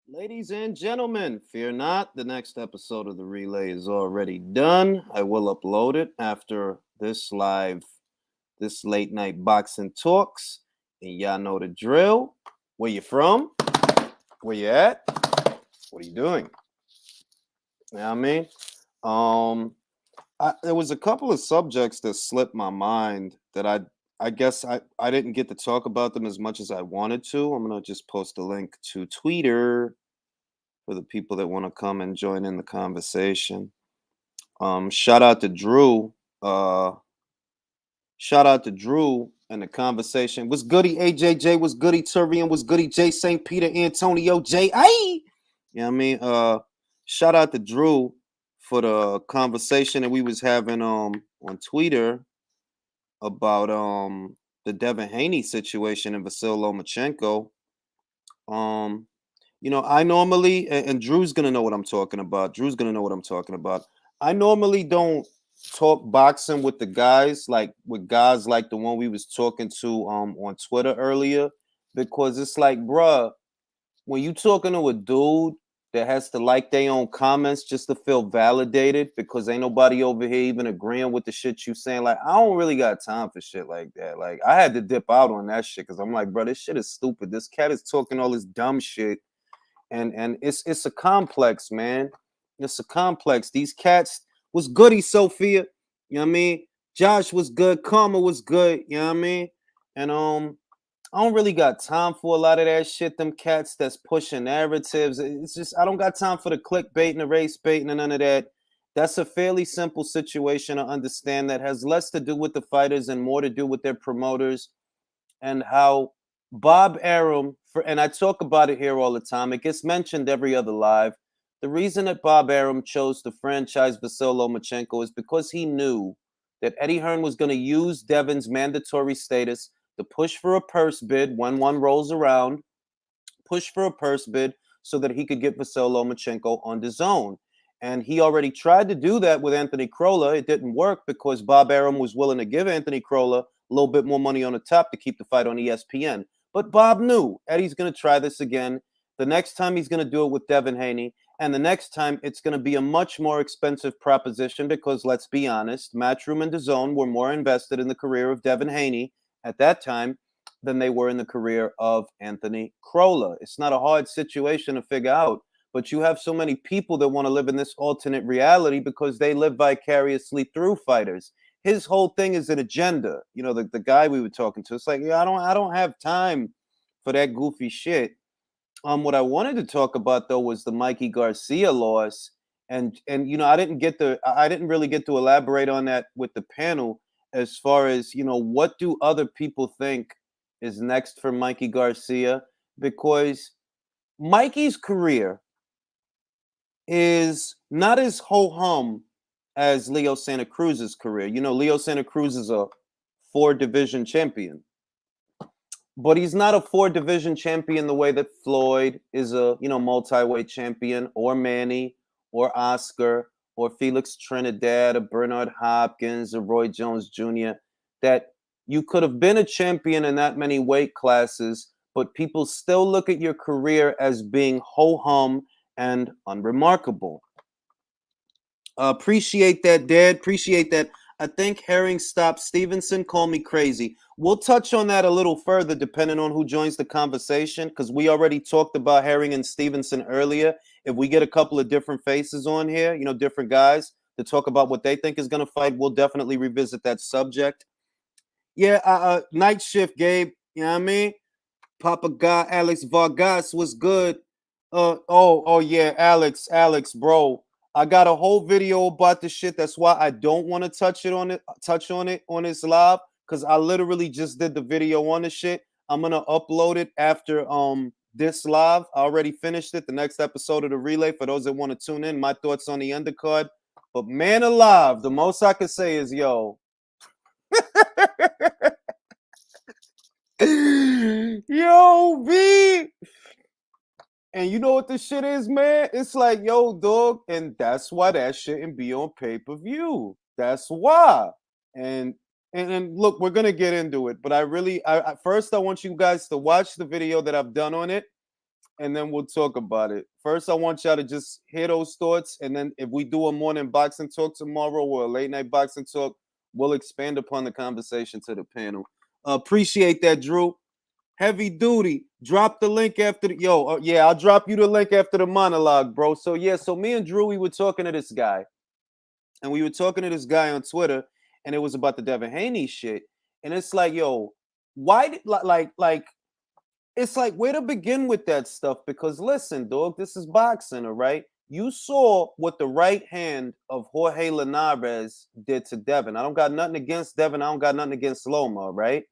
Ladies and gentlemen, fear not. The next episode of the relay is already done. I will upload it after this late night boxing talks. And y'all know the drill. Where you from? Where you at? What are you doing? You know what I mean? Um, there was a couple of subjects that slipped my mind that I guess I didn't get to talk about them as much as I wanted to. I'm gonna just post a link to Twitter for the people that want to come and join in the conversation. Shout out to Drew. Uh, Shout out to Drew and the conversation. Was goody AJJ? Was goody Turian? Was goody J St. Peter Antonio J? Hey, you know what I mean? Shout out to Drew for the conversation that we was having on Twitter about the Devin Haney situation and Vasil Lomachenko. Um, I normally and Drew's gonna know what I'm talking about. Drew's gonna know what I'm talking about. I normally don't talk boxing with the guys like with guys like the one we was talking to on Twitter earlier because it's like, bruh, when you talking to a dude that has to like their own comments just to feel validated because ain't nobody over here even agreeing with the shit you saying. Like, I don't really got time for shit like that. Like, I had to dip out on that shit because I'm like, bro, this shit is stupid. This cat is talking all this dumb shit and it's a complex, man. It's a complex. These cats was goody, Sophia. You know what I mean? Josh was good. Karma was good. You know what I mean? And I don't really got time for a lot of that shit. Them cats that's pushing narratives. It's just I don't got time for the clickbait and the race baiting and none of that. That's a fairly simple situation to understand that has less to do with the fighters and more to do with their promoters and how Bob Arum, and I talk about it here all the time, it gets mentioned every other live. The reason that Bob Arum chose to franchise Vasil Lomachenko is because he knew that Eddie Hearn was going to use Devin's mandatory status to push for a purse bid when one rolls around, push for a purse bid so that he could get Vasil Lomachenko on the zone. And he already tried to do that with Anthony Crolla. It didn't work because Bob Arum was willing to give Anthony Crolla a little bit more money on the top to keep the fight on ESPN. But Bob knew Eddie's going to try this again. The next time he's going to do it with Devin Haney. And the next time it's going to be a much more expensive proposition because let's be honest, Matchroom and DAZN were more invested in the career of Devin Haney at that time than they were in the career of Anthony Crolla. It's not a hard situation to figure out, but you have so many people that want to live in this alternate reality because they live vicariously through fighters. His whole thing is an agenda. You know, the guy we were talking to, it's like, yeah, I don't have time for that goofy shit. What I wanted to talk about though was the Mikey Garcia loss, and I didn't really get to elaborate on that with the panel as far as what do other people think is next for Mikey Garcia because Mikey's career is not as ho hum as Leo Santa Cruz's career. You know, Leo Santa Cruz is a four division champion. But he's not a four division champion the way that Floyd is a, multi-weight champion or Manny or Oscar or Felix Trinidad or Bernard Hopkins or Roy Jones Jr. That you could have been a champion in that many weight classes, but people still look at your career as being ho-hum and unremarkable. Appreciate that, Dad. Appreciate that. I think Herring stopped Stevenson. Call me crazy. We'll touch on that a little further depending on who joins the conversation because we already talked about Herring and Stevenson earlier. If we get a couple of different faces on here, different guys to talk about what they think is going to fight, we'll definitely revisit that subject. Yeah, night shift, Gabe. You know what I mean? Papa Guy, Alex Vargas was good. Oh yeah, Alex, bro. I got a whole video about this shit. That's why I don't want to touch on it on this live, because I literally just did the video on the shit. I'm gonna upload it after this live. I already finished it. The next episode of the relay for those that want to tune in. My thoughts on the undercard. But man alive, the most I could say is yo. Yo, V. And you know what this shit is, man? It's like, yo, dog, and that's why that shouldn't be on pay-per-view. That's why. And and look, we're gonna get into it, but I really, first I want you guys to watch the video that I've done on it, and then we'll talk about it. First, I want y'all to just hear those thoughts, and then if we do a morning boxing talk tomorrow or a late night boxing talk, we'll expand upon the conversation to the panel. Appreciate that, Drew. Heavy duty. Drop the link after the yeah, I'll drop you the link after the monologue, bro. So yeah, so me and Drew, we were talking to this guy, and we were talking to this guy on Twitter, and it was about the Devin Haney shit. And it's like, yo, why did like it's like where to begin with that stuff? Because listen, dog, this is boxing, all right? You saw what the right hand of Jorge Linares did to Devin. I don't got nothing against Devin. I don't got nothing against Loma, right?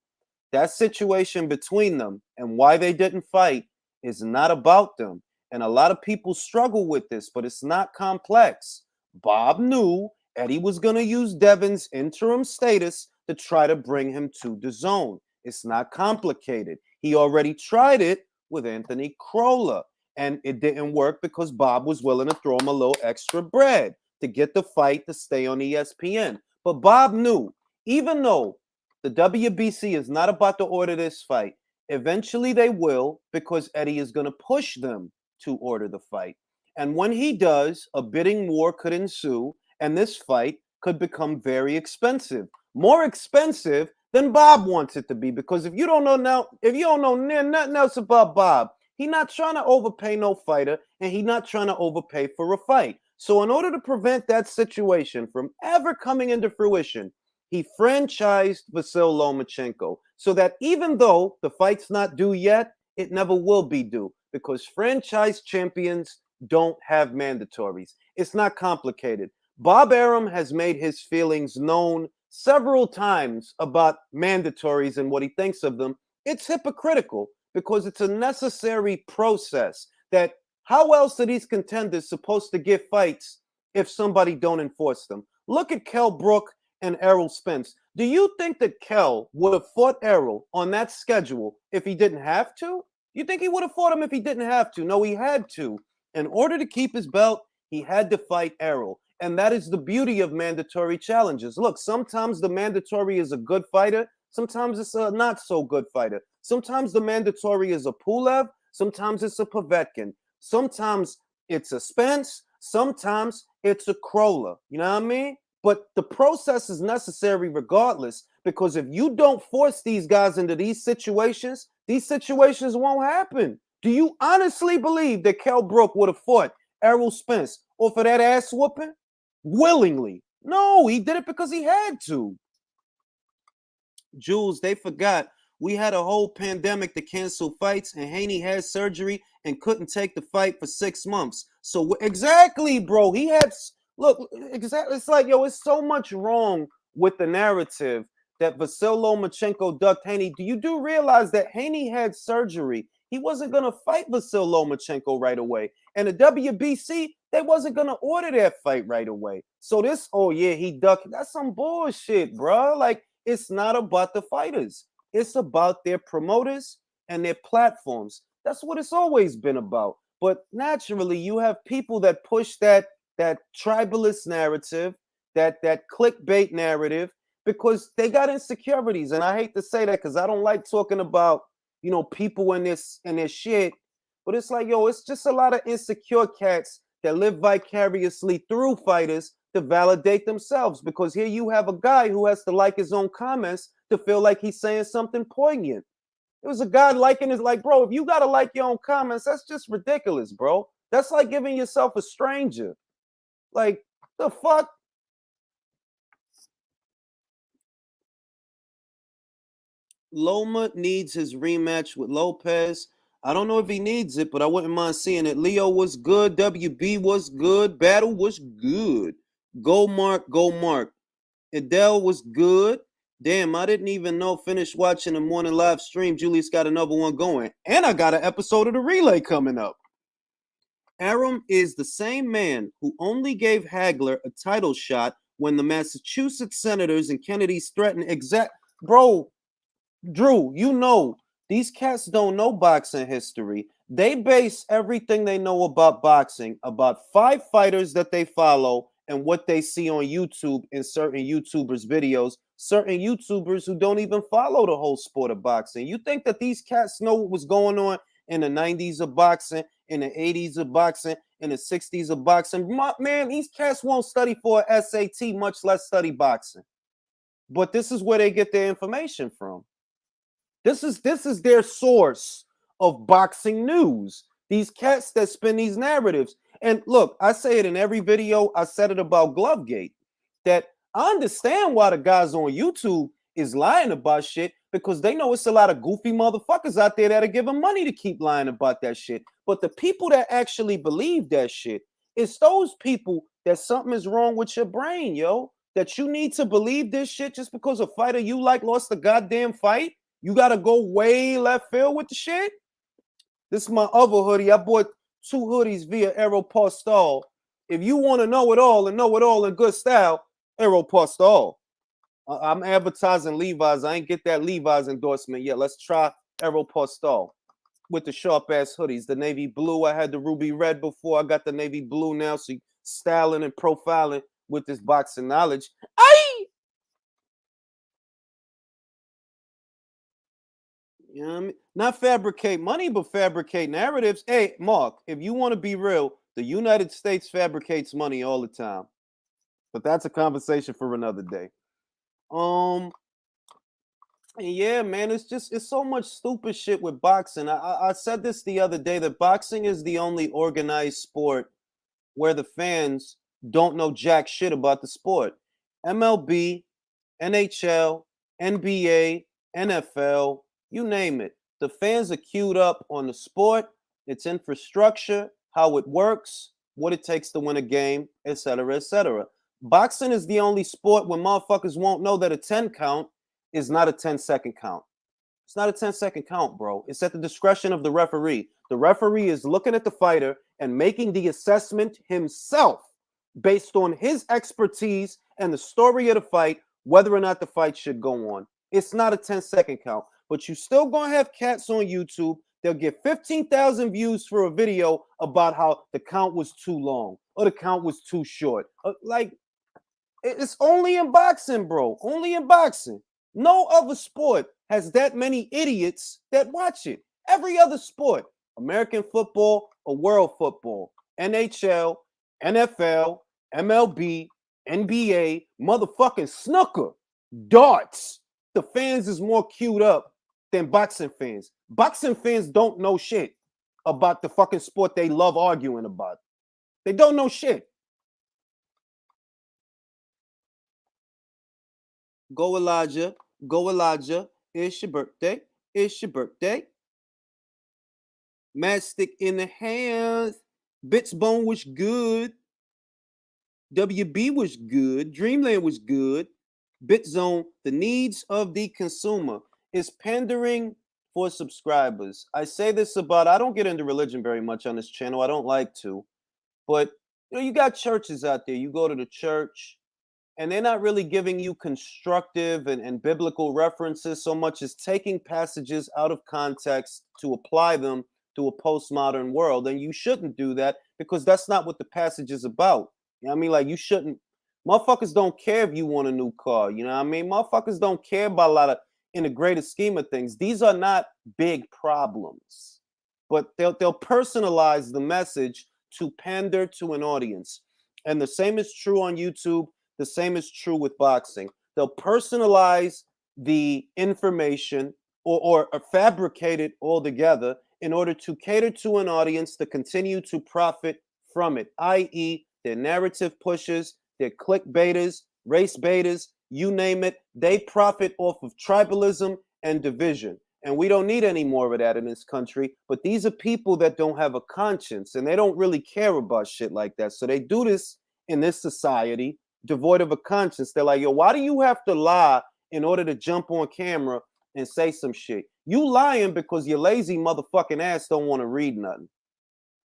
That situation between them and why they didn't fight is not about them. And a lot of people struggle with this, but it's not complex. Bob knew Eddie was going to use Devin's interim status to try to bring him to the zone. It's not complicated. He already tried it with Anthony Crolla, and it didn't work because Bob was willing to throw him a little extra bread to get the fight to stay on ESPN. But Bob knew, even though the WBC is not about to order this fight, eventually they will, because Eddie is going to push them to order the fight. And when he does, a bidding war could ensue, and this fight could become very expensive. More expensive than Bob wants it to be, because if you don't know nothing else about Bob, he's not trying to overpay no fighter, and he's not trying to overpay for a fight. So in order to prevent that situation from ever coming into fruition, he franchised Vasyl Lomachenko so that even though the fight's not due yet, it never will be due, because franchise champions don't have mandatories. It's not complicated. Bob Arum has made his feelings known several times about mandatories and what he thinks of them. It's hypocritical because it's a necessary process. That how else are these contenders supposed to get fights if somebody don't enforce them? Look at Kell Brook and Errol Spence. Do you think that Kell would have fought Errol on that schedule if he didn't have to? You think he would have fought him if he didn't have to? No, he had to. In order to keep his belt, he had to fight Errol. And that is the beauty of mandatory challenges. Look, sometimes the mandatory is a good fighter. Sometimes it's a not so good fighter. Sometimes the mandatory is a Pulev. Sometimes it's a Povetkin. Sometimes it's a Spence. Sometimes it's a Crolla. You know what I mean? But the process is necessary regardless, because if you don't force these guys into these situations won't happen. Do you honestly believe that Kell Brook would have fought Errol Spence or for that ass whooping willingly? No, he did it because he had to. Jules, they forgot we had a whole pandemic to cancel fights, and Haney had surgery and couldn't take the fight for 6 months. So exactly, bro. He had... Look, exactly. It's like, yo, it's so much wrong with the narrative that Vasyl Lomachenko ducked Haney. Do you realize that Haney had surgery? He wasn't going to fight Vasyl Lomachenko right away. And the WBC, they wasn't going to order that fight right away. So this, oh yeah, he ducked. That's some bullshit, bro. Like, it's not about the fighters. It's about their promoters and their platforms. That's what it's always been about. But naturally, you have people that push that tribalist narrative, that clickbait narrative, because they got insecurities. And I hate to say that because I don't like talking about, people in their shit. But it's like, yo, it's just a lot of insecure cats that live vicariously through fighters to validate themselves. Because here you have a guy who has to like his own comments to feel like he's saying something poignant. It was a guy liking his, like, bro, if you gotta like your own comments, that's just ridiculous, bro. That's like giving yourself a stranger. Like, the fuck? Loma needs his rematch with Lopez. I don't know if he needs it, but I wouldn't mind seeing it. Leo was good. WB was good. Battle was good. Go Mark, go Mark. Adele was good. Damn, I didn't even know. Finished watching the morning live stream. Julius got another one going. And I got an episode of The Relay coming up. Arum is the same man who only gave Hagler a title shot when the Massachusetts Senators and Kennedy's threatened Bro, Drew, these cats don't know boxing history. They base everything they know about boxing about 5 fighters that they follow and what they see on YouTube in certain YouTubers' videos, certain YouTubers who don't even follow the whole sport of boxing. You think that these cats know what was going on in the 90s of boxing, in the 80s of boxing, in the 60s of boxing. Man, these cats won't study for a SAT, much less study boxing. But this is where they get their information from. This is their source of boxing news. These cats that spin these narratives. And look, I say it in every video. I said it about Glovegate, that I understand why the guys on YouTube is lying about shit, because they know it's a lot of goofy motherfuckers out there that are giving money to keep lying about that shit. But the people that actually believe that shit, it's those people that something is wrong with your brain, yo. That you need to believe this shit just because a fighter you like lost the goddamn fight. You got to go way left field with the shit. This is my other hoodie. I bought 2 hoodies via Errol Postal. If you want to know it all and know it all in good style, Errol Postal. I'm advertising Levi's. I ain't get that Levi's endorsement yet. Let's try Errol Postal with the sharp-ass hoodies. The navy blue. I had the ruby red before. I got the navy blue now. So styling and profiling with this boxing knowledge. Aye! You know what I mean? Not fabricate money, but fabricate narratives. Hey, Mark, if you want to be real, the United States fabricates money all the time. But that's a conversation for another day. Yeah, man, it's so much stupid shit with boxing. I said this the other day, that boxing is the only organized sport where the fans don't know jack shit about the sport. MLB, NHL, NBA, NFL, you name it. The fans are queued up on the sport, its infrastructure, how it works, what it takes to win a game, etc., etc. Boxing is the only sport where motherfuckers won't know that a 10 count is not a 10-second count. It's not a 10-second count, bro. It's at the discretion of the referee. The referee is looking at the fighter and making the assessment himself based on his expertise and the story of the fight, whether or not the fight should go on. It's not a 10-second count, but you still gonna have cats on YouTube. They'll get 15,000 views for a video about how the count was too long or the count was too short. Like, it's only in boxing, bro. Only in boxing. No other sport has that many idiots that watch it. Every other sport, American football or world football, NHL, NFL, MLB, NBA, motherfucking snooker, darts. The fans is more queued up than boxing fans. Boxing fans don't know shit about the fucking sport they love arguing about. They don't know shit. Go Elijah, go Elijah. It's your birthday. It's your birthday. Matchstick in the hands. Bitch Bone was good. WB was good. Dreamland was good. BitZone, the needs of the consumer is pandering for subscribers. I say this about, I don't get into religion very much on this channel. I don't like to. But you got churches out there. You go to the church, and they're not really giving you constructive and biblical references so much as taking passages out of context to apply them to a postmodern world. And you shouldn't do that, because that's not what the passage is about. You know what I mean? Like, you shouldn't. Motherfuckers don't care if you want a new car. You know what I mean? Motherfuckers don't care about a lot of, in the greater scheme of things. These are not big problems. But they'll personalize the message to pander to an audience. And the same is true on YouTube. The same is true with boxing. They'll personalize the information or fabricate it altogether in order to cater to an audience to continue to profit from it, i.e., their narrative pushers, their clickbaiters, race baiters, you name it. They profit off of tribalism and division. And we don't need any more of that in this country. But these are people that don't have a conscience, and they don't really care about shit like that. So they do this in this society, devoid of a conscience. They're like, yo, why do you have to lie in order to jump on camera and say some shit? You lying because your lazy motherfucking ass don't want to read nothing.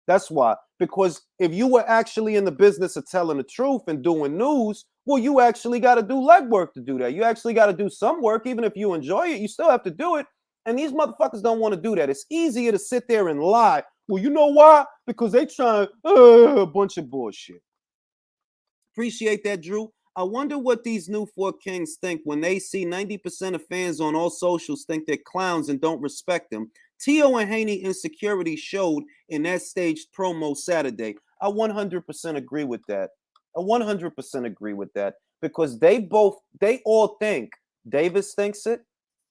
That's why. Because if you were actually in the business of telling the truth and doing news, well, you actually got to do legwork to do that. You actually got to do some work. Even if you enjoy it, you still have to do it. And these motherfuckers don't want to do that. It's easier to sit there and lie. Well, you know why? Because they trying a bunch of bullshit. Appreciate that, Drew. I wonder what these new four kings think when they see 90% of fans on all socials think they're clowns and don't respect them. Tio and Haney insecurity showed in that staged promo Saturday. I 100% agree with that. I 100% agree with that because they all think. Davis thinks it,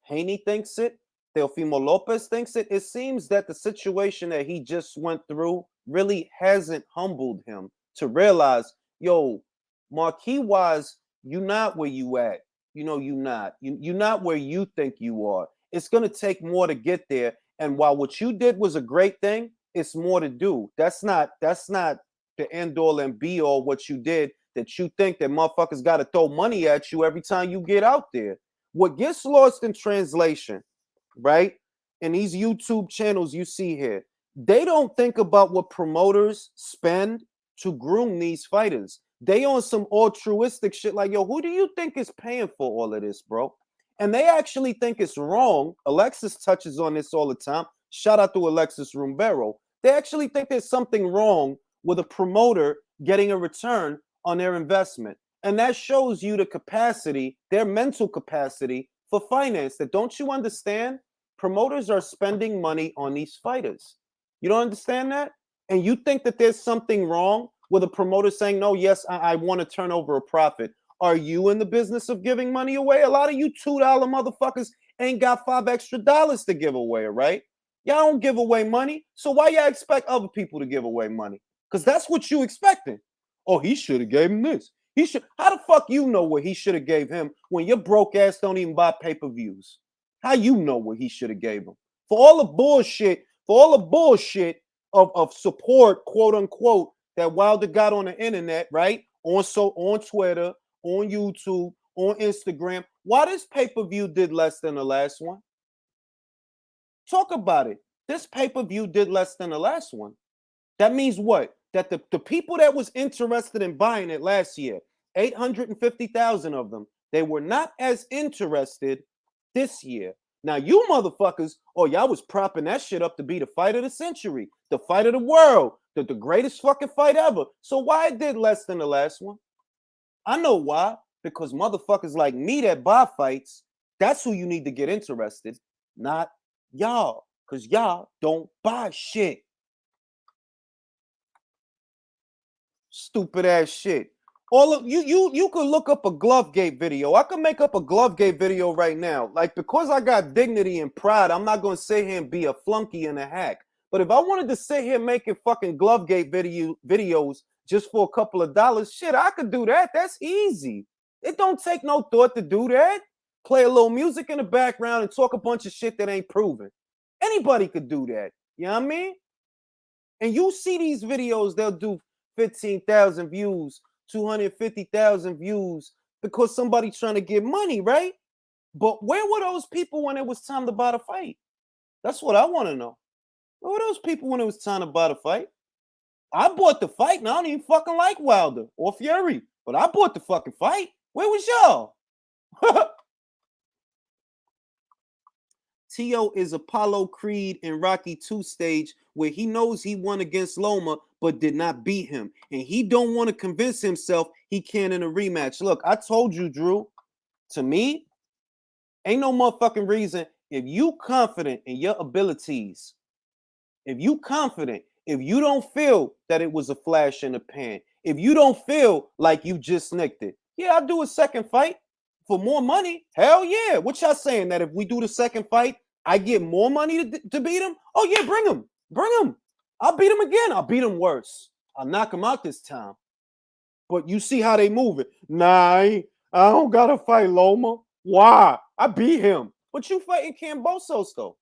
Haney thinks it, Teofimo Lopez thinks it. It seems that the situation that he just went through really hasn't humbled him to realize, yo, marquee-wise, you're not where you at. You know, you're not. You're not where you think you are. It's going to take more to get there. And while what you did was a great thing, it's more to do. That's not the end all and be all what you did that you think that motherfuckers got to throw money at you every time you get out there. What gets lost in translation, right? And these YouTube channels you see here, they don't think about what promoters spend to groom these fighters. They on some altruistic shit like, yo, who do you think is paying for all of this, bro? And they actually think it's wrong. Alexis touches on this all the time. Shout out to Alexis Rumbero. They actually think there's something wrong with a promoter getting a return on their investment. And that shows you the capacity, their mental capacity for finance. That don't you understand? Promoters are spending money on these fighters. You don't understand that? And you think that there's something wrong with a promoter saying, no, yes, I want to turn over a profit. Are you in the business of giving money away? A lot of you $2 motherfuckers ain't got $5 extra to give away, right? Y'all don't give away money. So why y'all expect other people to give away money? Because that's what you expecting. Oh, he should have gave him this. He should. How the fuck you know what he should have gave him when your broke ass don't even buy pay-per-views? How you know what he should have gave him? For all the bullshit, of support, quote unquote, that Wilder got on the internet, right? On Twitter, on YouTube, on Instagram. Why this pay-per-view did less than the last one? Talk about it. This pay-per-view did less than the last one. That means what? That the people that was interested in buying it last year, 850,000 of them, they were not as interested this year. Now, you motherfuckers, y'all was propping that shit up to be the fight of the century, the fight of the world, the greatest fucking fight ever. So why it did less than the last one? I know why. Because motherfuckers like me that buy fights, that's who you need to get interested, not y'all. Because y'all don't buy shit. Stupid ass shit. All of you could look up a Glovegate video. I could make up a Glovegate video right now. Like, because I got dignity and pride, I'm not gonna sit here and be a flunky and a hack. But if I wanted to sit here making fucking Glovegate videos just for a couple of dollars, shit, I could do that. That's easy. It don't take no thought to do that. Play a little music in the background and talk a bunch of shit that ain't proven. Anybody could do that. You know what I mean? And you see these videos, they'll do 15,000 views, 250,000 views because somebody's trying to get money, right? But where were those people when it was time to buy the fight? That's what I want to know. Where were those people when it was time to buy the fight? I bought the fight and I don't even fucking like Wilder or Fury, but I bought the fucking fight. Where was y'all? Tio is Apollo Creed in Rocky 2 stage where he knows he won against Loma but did not beat him. And he don't want to convince himself he can in a rematch. Look, I told you, Drew, to me, ain't no motherfucking reason. If you confident in your abilities, if you confident, if you don't feel that it was a flash in the pan, if you don't feel like you just nicked it, yeah, I'll do a second fight for more money. Hell yeah. What y'all saying? That if we do the second fight, I get more money to beat him? Oh yeah, bring him. Bring him. I'll beat him again. I'll beat him worse. I'll knock him out this time. But you see how they move it. Nah, I don't gotta fight Loma. Why? I beat him. But you fighting Cambosos though.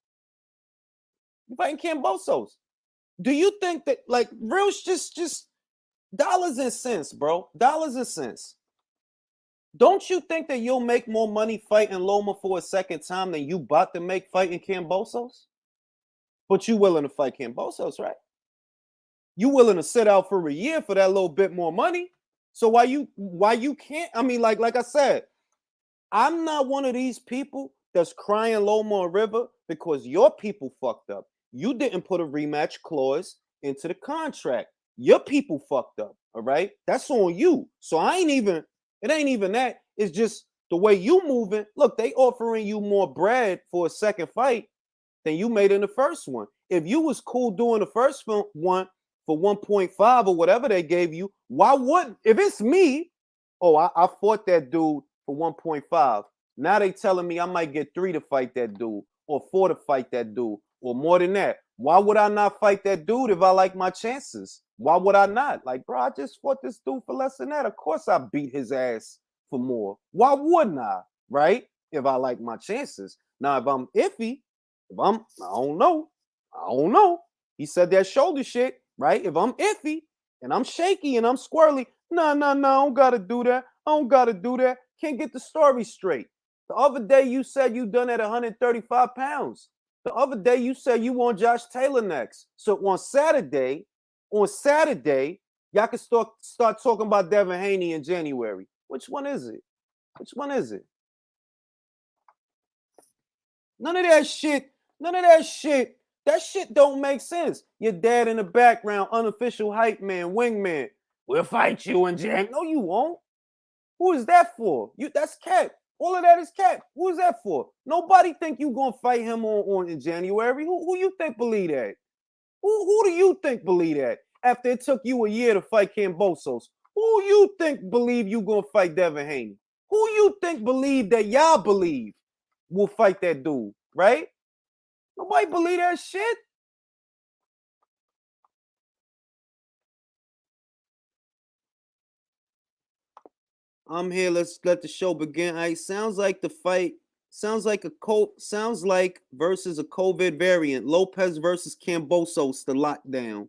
You fighting Cambosos. Do you think that, like, real just dollars and cents, bro? Dollars and cents. Don't you think that you'll make more money fighting Loma for a second time than you about to make fighting Cambosos? But you willing to fight Cambosos, right? You willing to sit out for a year for that little bit more money? So why you can't? I mean, like I said, I'm not one of these people that's crying Loma River because your people fucked up. You didn't put a rematch clause into the contract. Your people fucked up, all right? That's on you. So it ain't even that. It's just the way you moving. Look, they offering you more bread for a second fight. than you made in the first one. If you was cool doing the first one for 1.5 or whatever they gave you, why wouldn't? If it's me, oh, I fought that dude for 1.5. Now they telling me I might get 3 to fight that dude or 4 to fight that dude or more than that. Why would I not fight that dude if I like my chances? Why would I not? Like, bro, I just fought this dude for less than that. Of course I beat his ass for more. Why wouldn't I? Right? If I like my chances. Now, if I'm iffy, I don't know. He said that shoulder shit, right? If I'm iffy and I'm shaky and I'm squirrely, no, I don't gotta do that. Can't get the story straight. The other day you said you done at 135 pounds. The other day you said you want Josh Taylor next. So on Saturday, y'all can start talking about Devin Haney in January. Which one is it? None of that shit. That shit don't make sense. Your dad in the background, unofficial hype man, wingman. We'll fight you in Jan. No, you won't. Who is that for? That's Cap. All of that is Cap. Who is that for? Nobody think you gonna fight him on in January. Who you think believe that? Who do you think believe that? After it took you a year to fight Cambosos, who you think believe you gonna fight Devin Haney? Who you think believe that y'all believe will fight that dude, right? Nobody believe that shit. I'm here. Let's let the show begin. Sounds like the fight. Sounds like versus a COVID variant. Lopez versus Cambosos, the lockdown.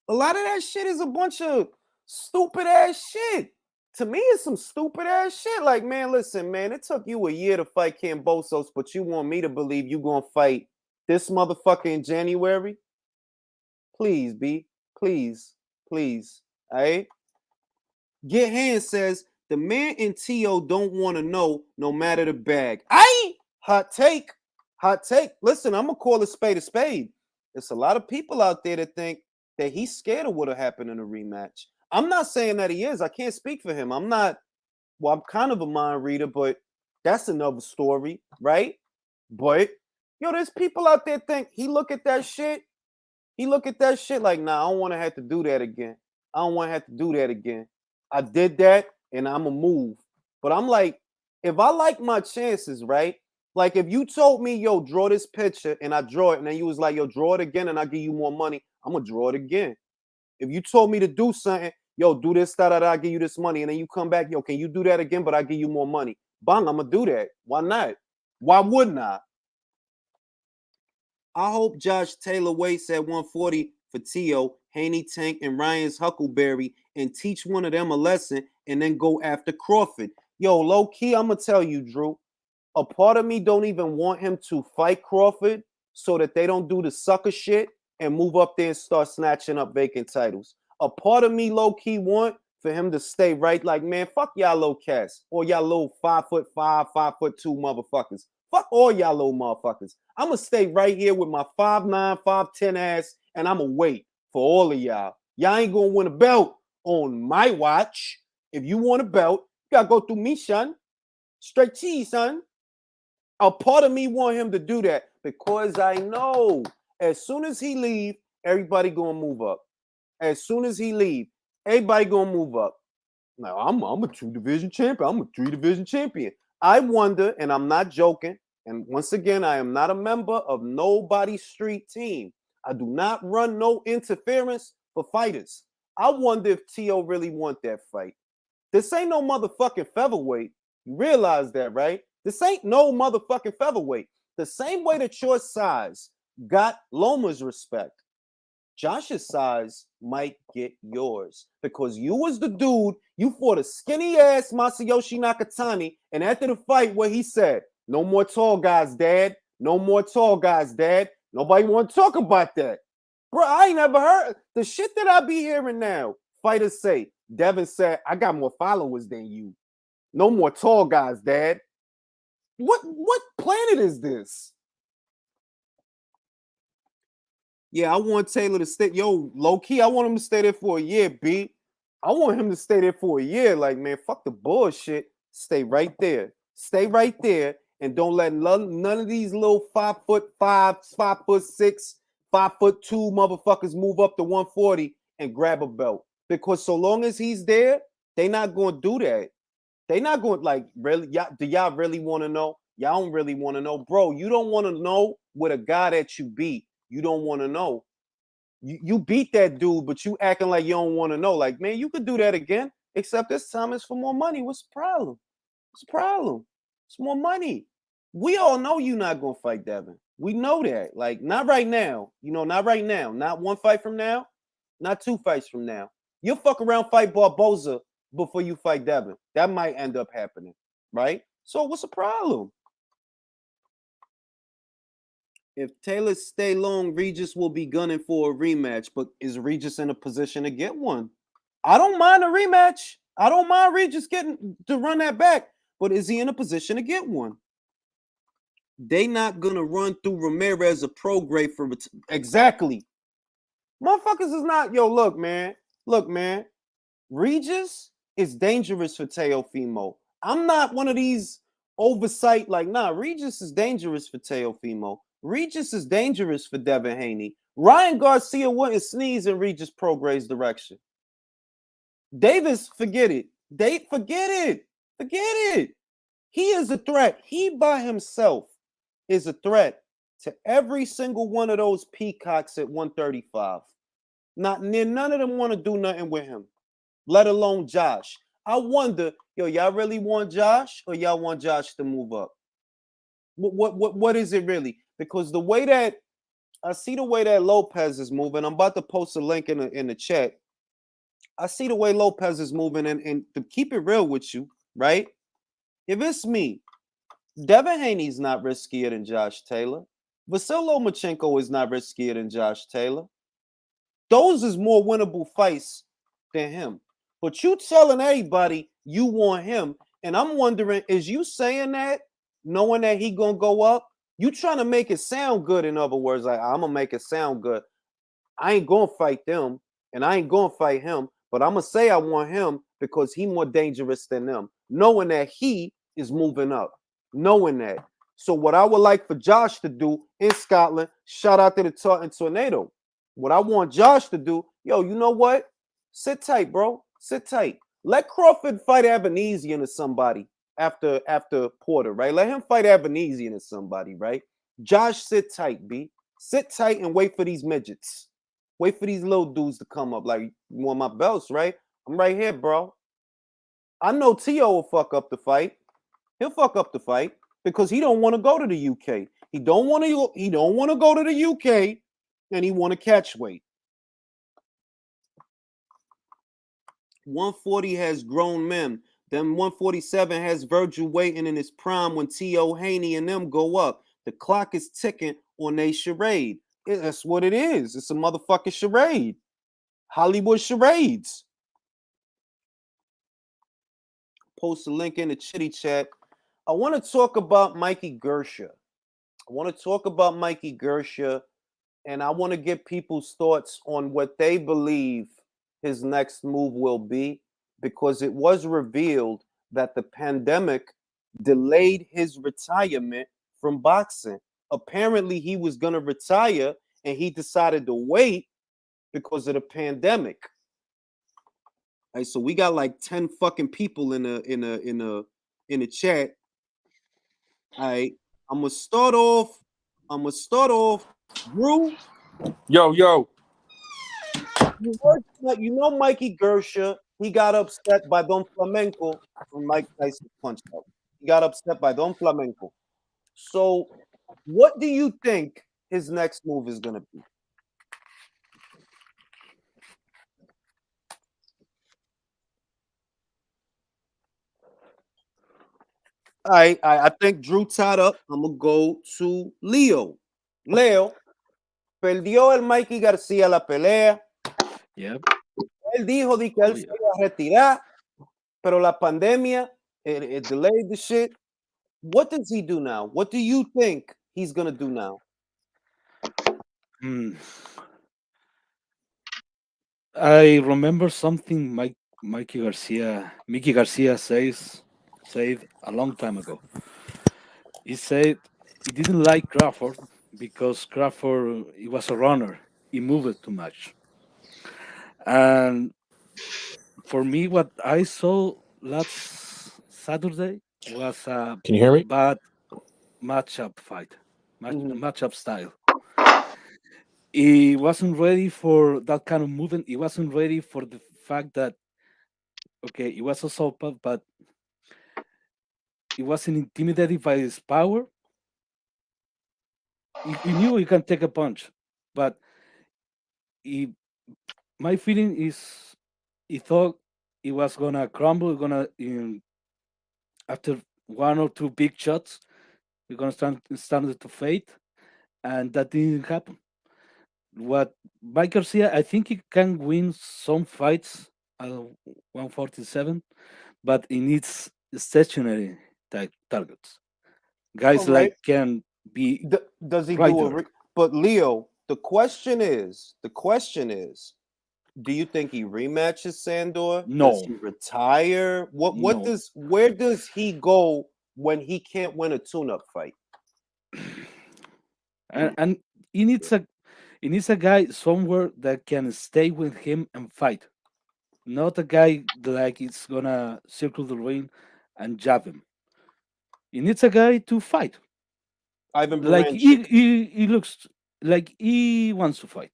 A lot of that shit is a bunch of stupid ass shit. To me, it's some stupid ass shit. Like, man, listen, man, it took you a year to fight Cambosos, but you want me to believe you gonna fight this motherfucker in January? Please, B. Please. All right? Get Hand says, the man in T.O. don't want to know no matter the bag. Hot take. Listen, I'm going to call a spade a spade. There's a lot of people out there that think that he's scared of what will happen in a rematch. I'm not saying that he is. I can't speak for him. I'm kind of a mind reader, but that's another story, right? But, there's people out there think he look at that shit like, nah, I don't want to have to do that again. I did that and I'm going to move. But I'm like, if I like my chances, right? Like if you told me, yo, draw this picture and I draw it and then you was like, yo, draw it again and I give you more money, I'm going to draw it again. If you told me to do something, yo, do this, I'll give you this money. And then you come back, yo, can you do that again? But I give you more money. Bang, I'm going to do that. Why not? Why wouldn't I? I hope Josh Taylor waits at 140 for T.O., Haney Tank, and Ryan's Huckleberry and teach one of them a lesson and then go after Crawford. Yo, low key, I'm going to tell you, Drew, a part of me don't even want him to fight Crawford so that they don't do the sucker shit and move up there and start snatching up vacant titles. A part of me low key want for him to stay right like, man, fuck y'all little cats or y'all little 5'5", 5'2" motherfuckers. Fuck all y'all little motherfuckers. I'm going to stay right here with my 5'9", 5'10" ass and I'm going to wait for all of y'all. Y'all ain't going to win a belt on my watch. If you want a belt, you got to go through me, son. Straight cheese, son. A part of me want him to do that because I know as soon as he leave, everybody going to move up. As soon as he leave, everybody going to move up. Now, I'm a 2-division champion. I'm a 3-division champion. I wonder, and I'm not joking, and once again, I am not a member of nobody's street team. I do not run no interference for fighters. I wonder if T.O. really want that fight. This ain't no motherfucking featherweight. You realize that, right? This ain't no motherfucking featherweight. The same way that your size got Loma's respect, Josh's size might get yours because you was the dude, you fought a skinny ass Masayoshi Nakatani, and after the fight where he said, no more tall guys, dad. No more tall guys, dad. Nobody want to talk about that. Bro, I ain't never heard the shit that I be hearing now. Fighters say, Devin said, I got more followers than you. No more tall guys, dad. What planet is this? Yeah, I want Taylor to stay. Yo, low key, I want him to stay there for a year, B. I want him to stay there for a year. Like, man, fuck the bullshit. Stay right there. and don't let none of these little 5'5", 5'6", 5'2" motherfuckers move up to 140 and grab a belt. Because so long as he's there, they not going to do that. They not going to, like, really, do y'all really want to know? Y'all don't really want to know. Bro, you don't want to know with a guy that you beat. You don't want to know. You beat that dude, but you acting like you don't want to know. Like, man, you could do that again, except this time it's for more money. What's the problem? What's the problem? It's more money. We all know you're not going to fight Devin. We know that. Like, not right now. You know, not right now. Not one fight from now. Not two fights from now. You'll fuck around, fight Barboza before you fight Devin. That might end up happening, right? So what's the problem? If Taylor stay long, Regis will be gunning for a rematch. But is Regis in a position to get one? I don't mind a rematch. I don't mind Regis getting to run that back. But is he in a position to get one? They not gonna run through Ramirez a pro grade for exactly. Motherfuckers is not. Yo, look, man. Look, man. Regis is dangerous for Teofimo. I'm not one of these oversight, like, nah, Regis is dangerous for Teofimo. Regis is dangerous for Devin Haney. Ryan Garcia wouldn't sneeze in Regis Prograde's direction. Davis, forget it. Forget it. Forget it. He is a threat. He by himself is a threat to every single one of those peacocks at 135. None of them want to do nothing with him, let alone Josh. I wonder, yo, y'all really want Josh or y'all want Josh to move up? What is it really? Because the way that I see the way that Lopez is moving, I'm about to post a link in the chat. I see the way Lopez is moving, and to keep it real with you, right? If it's me, Devin Haney's not riskier than Josh Taylor. Vasyl Lomachenko is not riskier than Josh Taylor. Those is more winnable fights than him. But you telling everybody you want him, and I'm wondering, is you saying that knowing that he gonna go up? You trying to make it sound good, in other words, like, I'm gonna make it sound good. I ain't gonna fight them, and I ain't gonna fight him, but I'm gonna say I want him because he more dangerous than them, knowing that he is moving up, knowing that. So what I would like for Josh to do in Scotland, shout out to the Tartan Tornado. What I want Josh to do, yo, you know what? Sit tight, bro. Sit tight. Let Crawford fight Evanesian or somebody after Porter, right? Let him fight Evanesian or somebody, right? Josh, sit tight, B. Sit tight and wait for these midgets. Wait for these little dudes to come up. Like, you want my belts, right? I'm right here, bro. I know T.O. will fuck up the fight. He'll fuck up the fight because he don't want to go to the UK. He don't want to go to the UK, and he want to catch weight. 140 has grown men. Then 147 has Virgil waiting in his prime when T.O. Haney and them go up. The clock is ticking on a charade. That's what it is. It's a motherfucking charade. Hollywood charades. Post a link in the chitty chat. I want to talk about Mikey Garcia. And I want to get people's thoughts on what they believe his next move will be, because it was revealed that the pandemic delayed his retirement from boxing. Apparently, he was going to retire, and he decided to wait because of the pandemic. All right, so we got like 10 fucking people in the chat. All right, I'm gonna start off. Drew. Yo. You know Mikey Garcia, he got upset by Don Flamenco from Mike Tyson punch out. He got upset by Don Flamenco. So what do you think his next move is gonna be? All right, I think Drew tied up. I'm gonna go to Leo. Leo, perdió el Mikey Garcia la pelea. Yep. Él dijo que él se iba a retirar, pero la pandemia, it delayed the shit. What does he do now? What do you think he's gonna do now? I remember something Mickey Garcia said a long time ago. He said he didn't like Crawford because Crawford he was a runner. He moved too much. And for me, what I saw last Saturday was a Can you hear me? bad matchup fight, Mhm. matchup style. He wasn't ready for that kind of movement. He wasn't ready for the fact that okay, he was a southpaw, but he wasn't intimidated by his power. He knew he can take a punch, but he, my feeling is he thought he was gonna crumble, gonna after one or two big shots, we're gonna start to fade, and that didn't happen. What Mike Garcia, I think he can win some fights at 147, but he needs stationary targets. All Guys right. like can be Does he right do a? there. But Leo, the question is, do you think he rematches Sandor? Does No, he retire? What no, does where does he go when he can't win a tune-up fight? and he needs a guy somewhere that can stay with him and fight. Not a guy like it's gonna circle the ring and jab him. He needs a guy to fight. Ivan Like Baranchik. he looks like he wants to fight.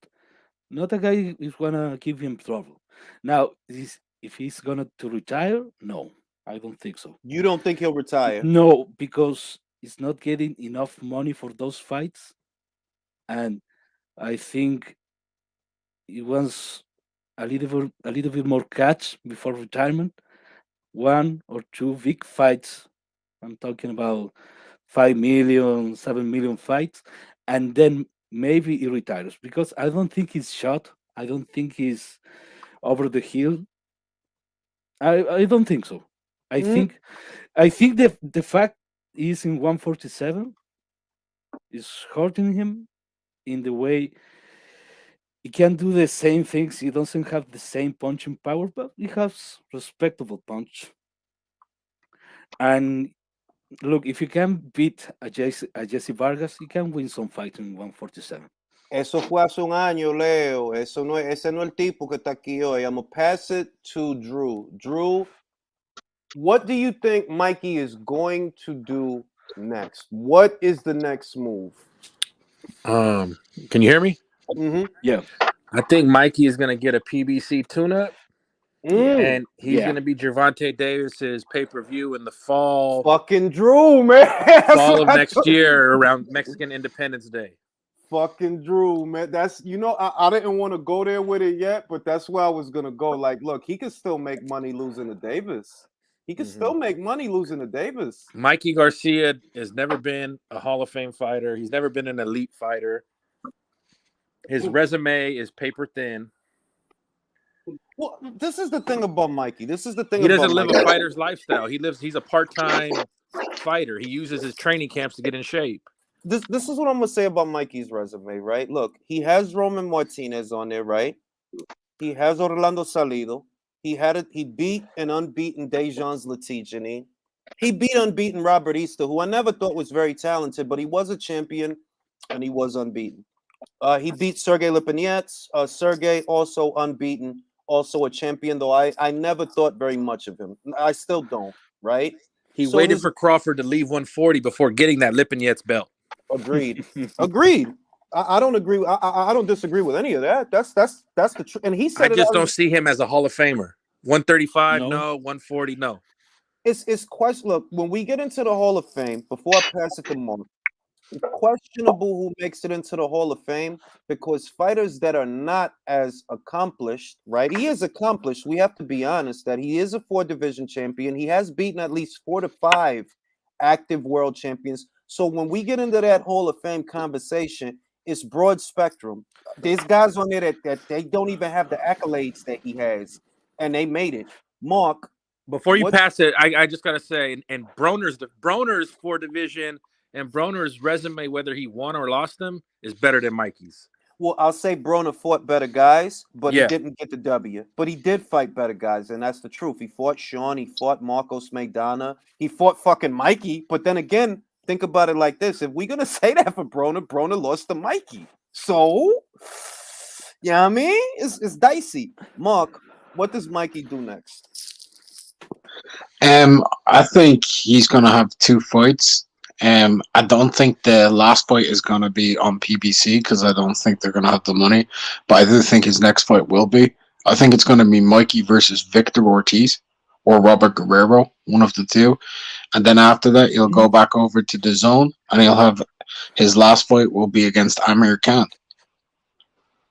Not a guy who's gonna give him trouble. Now, if he's gonna to retire, no, I don't think so. You don't think he'll retire? No, because he's not getting enough money for those fights, and I think he wants a little bit more catch before retirement. One or two big fights. I'm talking about 5 million, 7 million fights, and then maybe he retires because I don't think he's shot. I don't think he's over the hill. I don't think so. I Mm, think I think the fact he's in 147 is hurting him in the way he can do the same things. He doesn't have the same punching power, but he has respectable punch. And look, if you can beat a Jesse Vargas, you can win some fight in 147. Eso fue hace un año, Leo. Eso no, ese no es el tipo que está aquí hoy. I'm gonna pass it to Drew. Drew, what do you think Mikey is going to do next? What is the next move? Um, can you hear me? Mm-hmm. Yeah, I think Mikey is gonna get a PBC tune-up, yeah, Mm. and he's yeah. gonna be Gervonta Davis's pay-per-view in the fall Fucking Drew, man. That's fall what of I next thought. year around Mexican Independence Day. Fucking Drew, man. That's I didn't want to go there with it yet, but that's where I was gonna go. Like, look, he could still make money losing to Davis. He could hmm still make money losing to Davis. Mikey Garcia has never been a Hall of Fame fighter. He's never been an elite fighter. His resume is paper thin. Well, this is the thing about Mikey. This is the thing He about doesn't live a Mikey. fighter's lifestyle. He's a part-time fighter. He uses his training camps to get in shape. This is what I'm gonna say about Mikey's resume, right? Look, he has Roman Martinez on there, right? He has Orlando Salido. He beat an unbeaten Dejan's Latichini. He beat unbeaten Robert Easter, who I never thought was very talented, but he was a champion and he was unbeaten. He beat Sergey Lipinets. Sergey also unbeaten, also a champion, though I never thought very much of him. I still don't, right? He So waited his for Crawford to leave 140 before getting that Lipinets belt. agreed, agreed. I don't agree. I don't disagree with any of that. That's the truth. And he I said it just out. don't see him as a Hall of Famer. 135, No, no. 140, no. It's question. Look, when we get into the Hall of Fame, before I pass it to Mark, it's questionable who makes it into the Hall of Fame because fighters that are not as accomplished, right? He is accomplished. We have to be honest that he is a four division champion. He has beaten at least 4 to 5 active world champions. So when we get into that Hall of Fame conversation, it's broad spectrum. There's guys on there that they don't even have the accolades that he has, and they made it. Mark, Before you what? pass it, I just gotta say, and Broner's four division and Broner's resume, whether he won or lost them, is better than Mikey's. Well, I'll say Broner fought better guys, but he Yeah. didn't get the W. But he did fight better guys, and that's the truth. He fought Sean, he fought Marcos Maidana, he fought fucking Mikey. But then again, think about it like this: if we're gonna say that for Broner lost to Mikey. So, yeah, I mean, it's dicey. Mark, what does Mikey do next? I think he's gonna have 2 fights. I don't think the last fight is gonna be on PBC because I don't think they're gonna have the money. But I do think his next fight will be. I think it's gonna be Mikey versus Victor Ortiz or Robert Guerrero, one of the two. And then after that, he'll go back over to the zone, and he'll have his last fight will be against Amir Khan.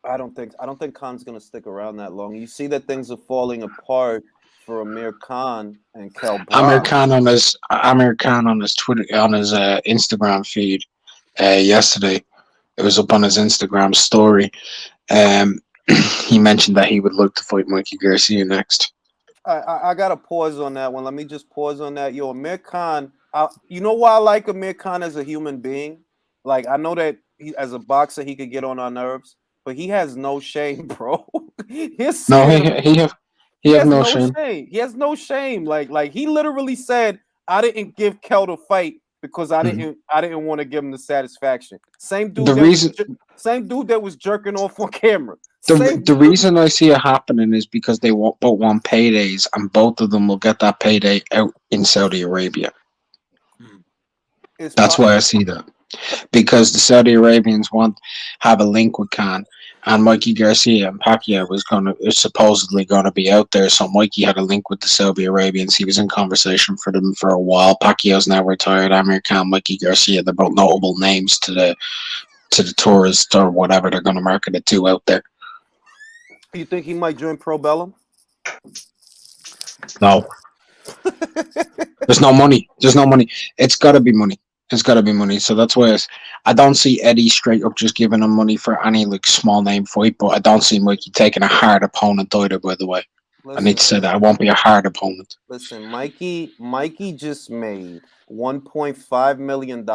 I don't think Khan's gonna stick around that long. You see that things are falling apart for Amir Khan and Kell. Amir Khan on his Twitter on his Instagram feed yesterday. It was up on his Instagram story. He mentioned that he would look to fight Mikey Garcia next. I gotta pause on that one. Let me just pause on that. Yo, Amir Khan. You know why I like Amir Khan as a human being? Like, I know that as a boxer he could get on our nerves, but he has no shame, bro. He has no shame. He has no shame. Like he literally said, "I didn't give Kell the fight because I didn't want to give him the satisfaction." Same dude that was jerking off on camera. The reason I see it happening is because they both want paydays, and both of them will get that payday out in Saudi Arabia. That's why I see that. Because the Saudi Arabians have a link with Khan, and Mikey Garcia and Pacquiao is supposedly gonna be out there. So Mikey had a link with the Saudi Arabians. He was in conversation for them for a while. Pacquiao's now retired. Amir Khan, Mikey Garcia, they're both notable names to the tourist or whatever they're gonna market it to out there. You think he might join Pro Bellum? No. There's no money. It's gotta be money. So that's why I don't see Eddie straight up just giving him money for any like small name fight, but I don't see Mikey taking a hard opponent either, by the way. Listen, I need to say that. I won't be a hard opponent. Listen, Mikey just made $1.5 million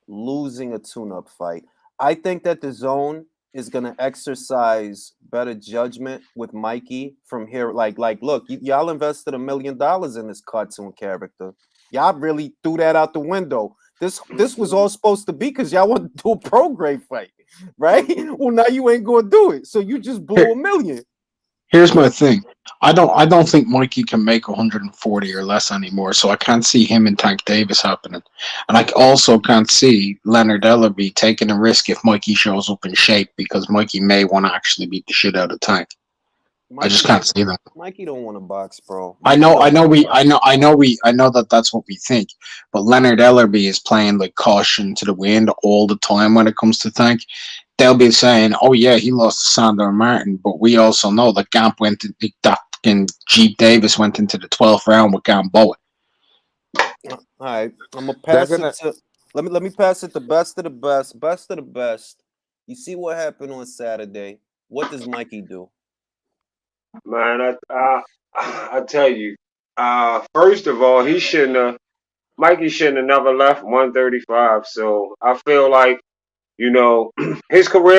losing a tune-up fight. I think that the zone is going to exercise better judgment with Mikey from here. Like, look, y'all invested $1 million in this cartoon character. Y'all really threw that out the window. This was all supposed to be because y'all want to do a pro grade fight, right? Well, now you ain't going to do it. So you just blew $1 million. Here's my thing. I don't think Mikey can make 140 or less anymore, so I can't see him and Tank Davis happening. And I also can't see Leonard Ellerby taking a risk if Mikey shows up in shape, because Mikey may want to actually beat the shit out of Tank. I just can't see that. Mikey don't want to box, bro. I know that's what we think, but Leonard Ellerby is playing like caution to the wind all the time when it comes to Tank. They'll be saying, "Oh yeah, he lost to Sandor Martin," but we also know that Jeep Davis went into the 12th round with Gamboa. All right, I'm gonna pass it to. Let me pass it to best of the best. Best of the best. You see what happened on Saturday? What does Mikey do? Man, I tell you, first of all, Mikey shouldn't have never left 135. So I feel like, his career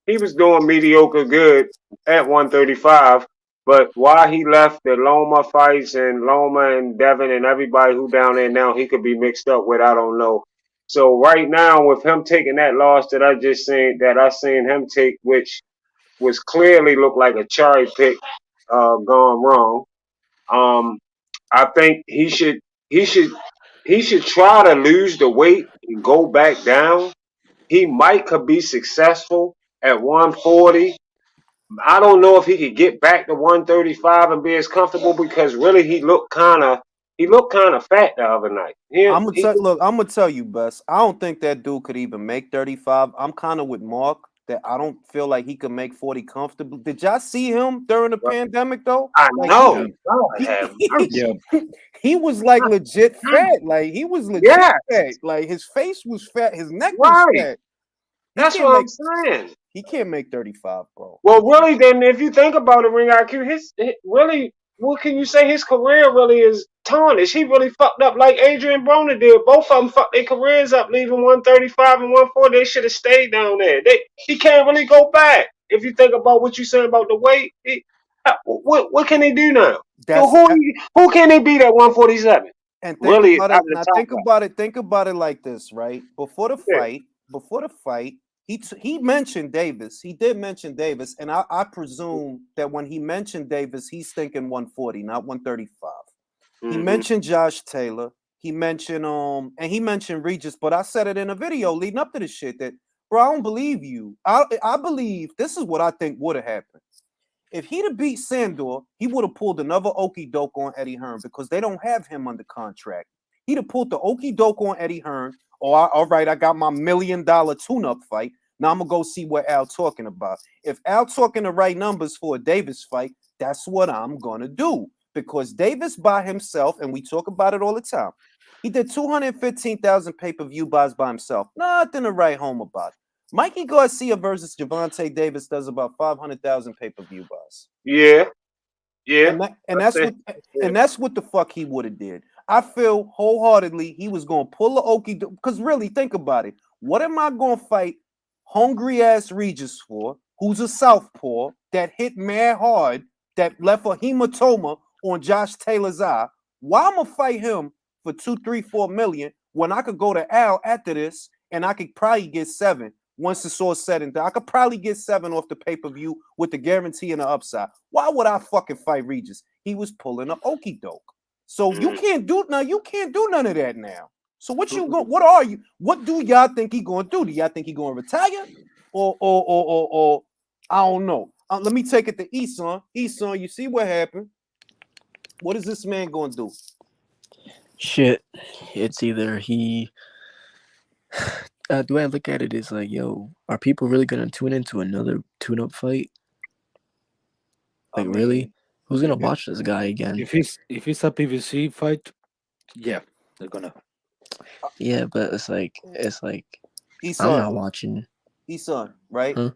he was doing mediocre good at 135. But why he left the Loma fights and Loma and Devin and everybody who down there now, he could be mixed up with, I don't know. So right now, with him taking that loss that I seen him take, which was clearly looked like a cherry pick gone wrong. I think he should try to lose the weight and go back down. He could be successful at 140. I don't know if he could get back to 135 and be as comfortable, because really he looked kind of fat the other night. I'm gonna tell you, Bess. I don't think that dude could even make 35. I'm kind of with Mark that I don't feel like he could make 40 comfortable. Did y'all see him during the pandemic though? I know. He was like legit fat. Like he was legit fat. Like his face was fat. His neck was fat. That's what I'm saying. He can't make 35, bro. Well, really, then if you think about it, Ring IQ, his really, what can you say? His career really is tarnished. He really fucked up like Adrian Broner did. Both of them fucked their careers up, leaving 135 and 140. They should have stayed down there. He can't really go back. If you think about what you're saying about the weight, what can he do now? Who can he beat at 147? And think really about out it. of the Now top guy. think about it like this, right? Before the fight, he mentioned Davis. He did mention Davis, and I presume that when he mentioned Davis, he's thinking 140, not 135. He mentioned Josh Taylor. He mentioned and he mentioned Regis, but I said it in a video leading up to this shit that, bro, I don't believe you. I believe this is what I think would have happened. If he'd have beat Sandor, he would have pulled another okie doke on Eddie Hearn because they don't have him under contract. He'd have pulled the okie doke on Eddie Hearn. Oh, all right, I got my $1 million tune-up fight. Now I'm gonna go see what Al talking about. If Al talking the right numbers for a Davis fight, that's what I'm gonna do. Because Davis by himself, and we talk about it all the time, he did 215,000 pay-per-view buys by himself. Nothing to write home about. Mikey Garcia versus Gervonta Davis does about 500,000 pay-per-view buys. Yeah. And that's what the fuck he would have did. I feel wholeheartedly he was gonna pull the okie because really think about it. What am I gonna fight hungry ass Regis for? Who's a southpaw that hit mad hard that left a hematoma on Josh Taylor's eye? Why I'm gonna fight him for 2, 3, 4 million when I could go to Al after this and I could probably get 7 once it's all said and done? I could probably get 7 off the pay-per-view with the guarantee and the upside. Why would I fucking fight Regis? He was pulling an okie doke. So you can't do none of that now. So what do y'all think he gonna do? Do y'all think he gonna retire? Or I don't know. Let me take it to Eson. Eson, you see what happened? What is this man gonna do? Shit, it's either he. The way I look at it is like, yo, are people really gonna tune into another tune-up fight? Like, really? Who's gonna watch this guy again? If it's a PVC fight, yeah, they're gonna. Yeah, but it's like Eson, I'm not watching. Eson, right? Huh?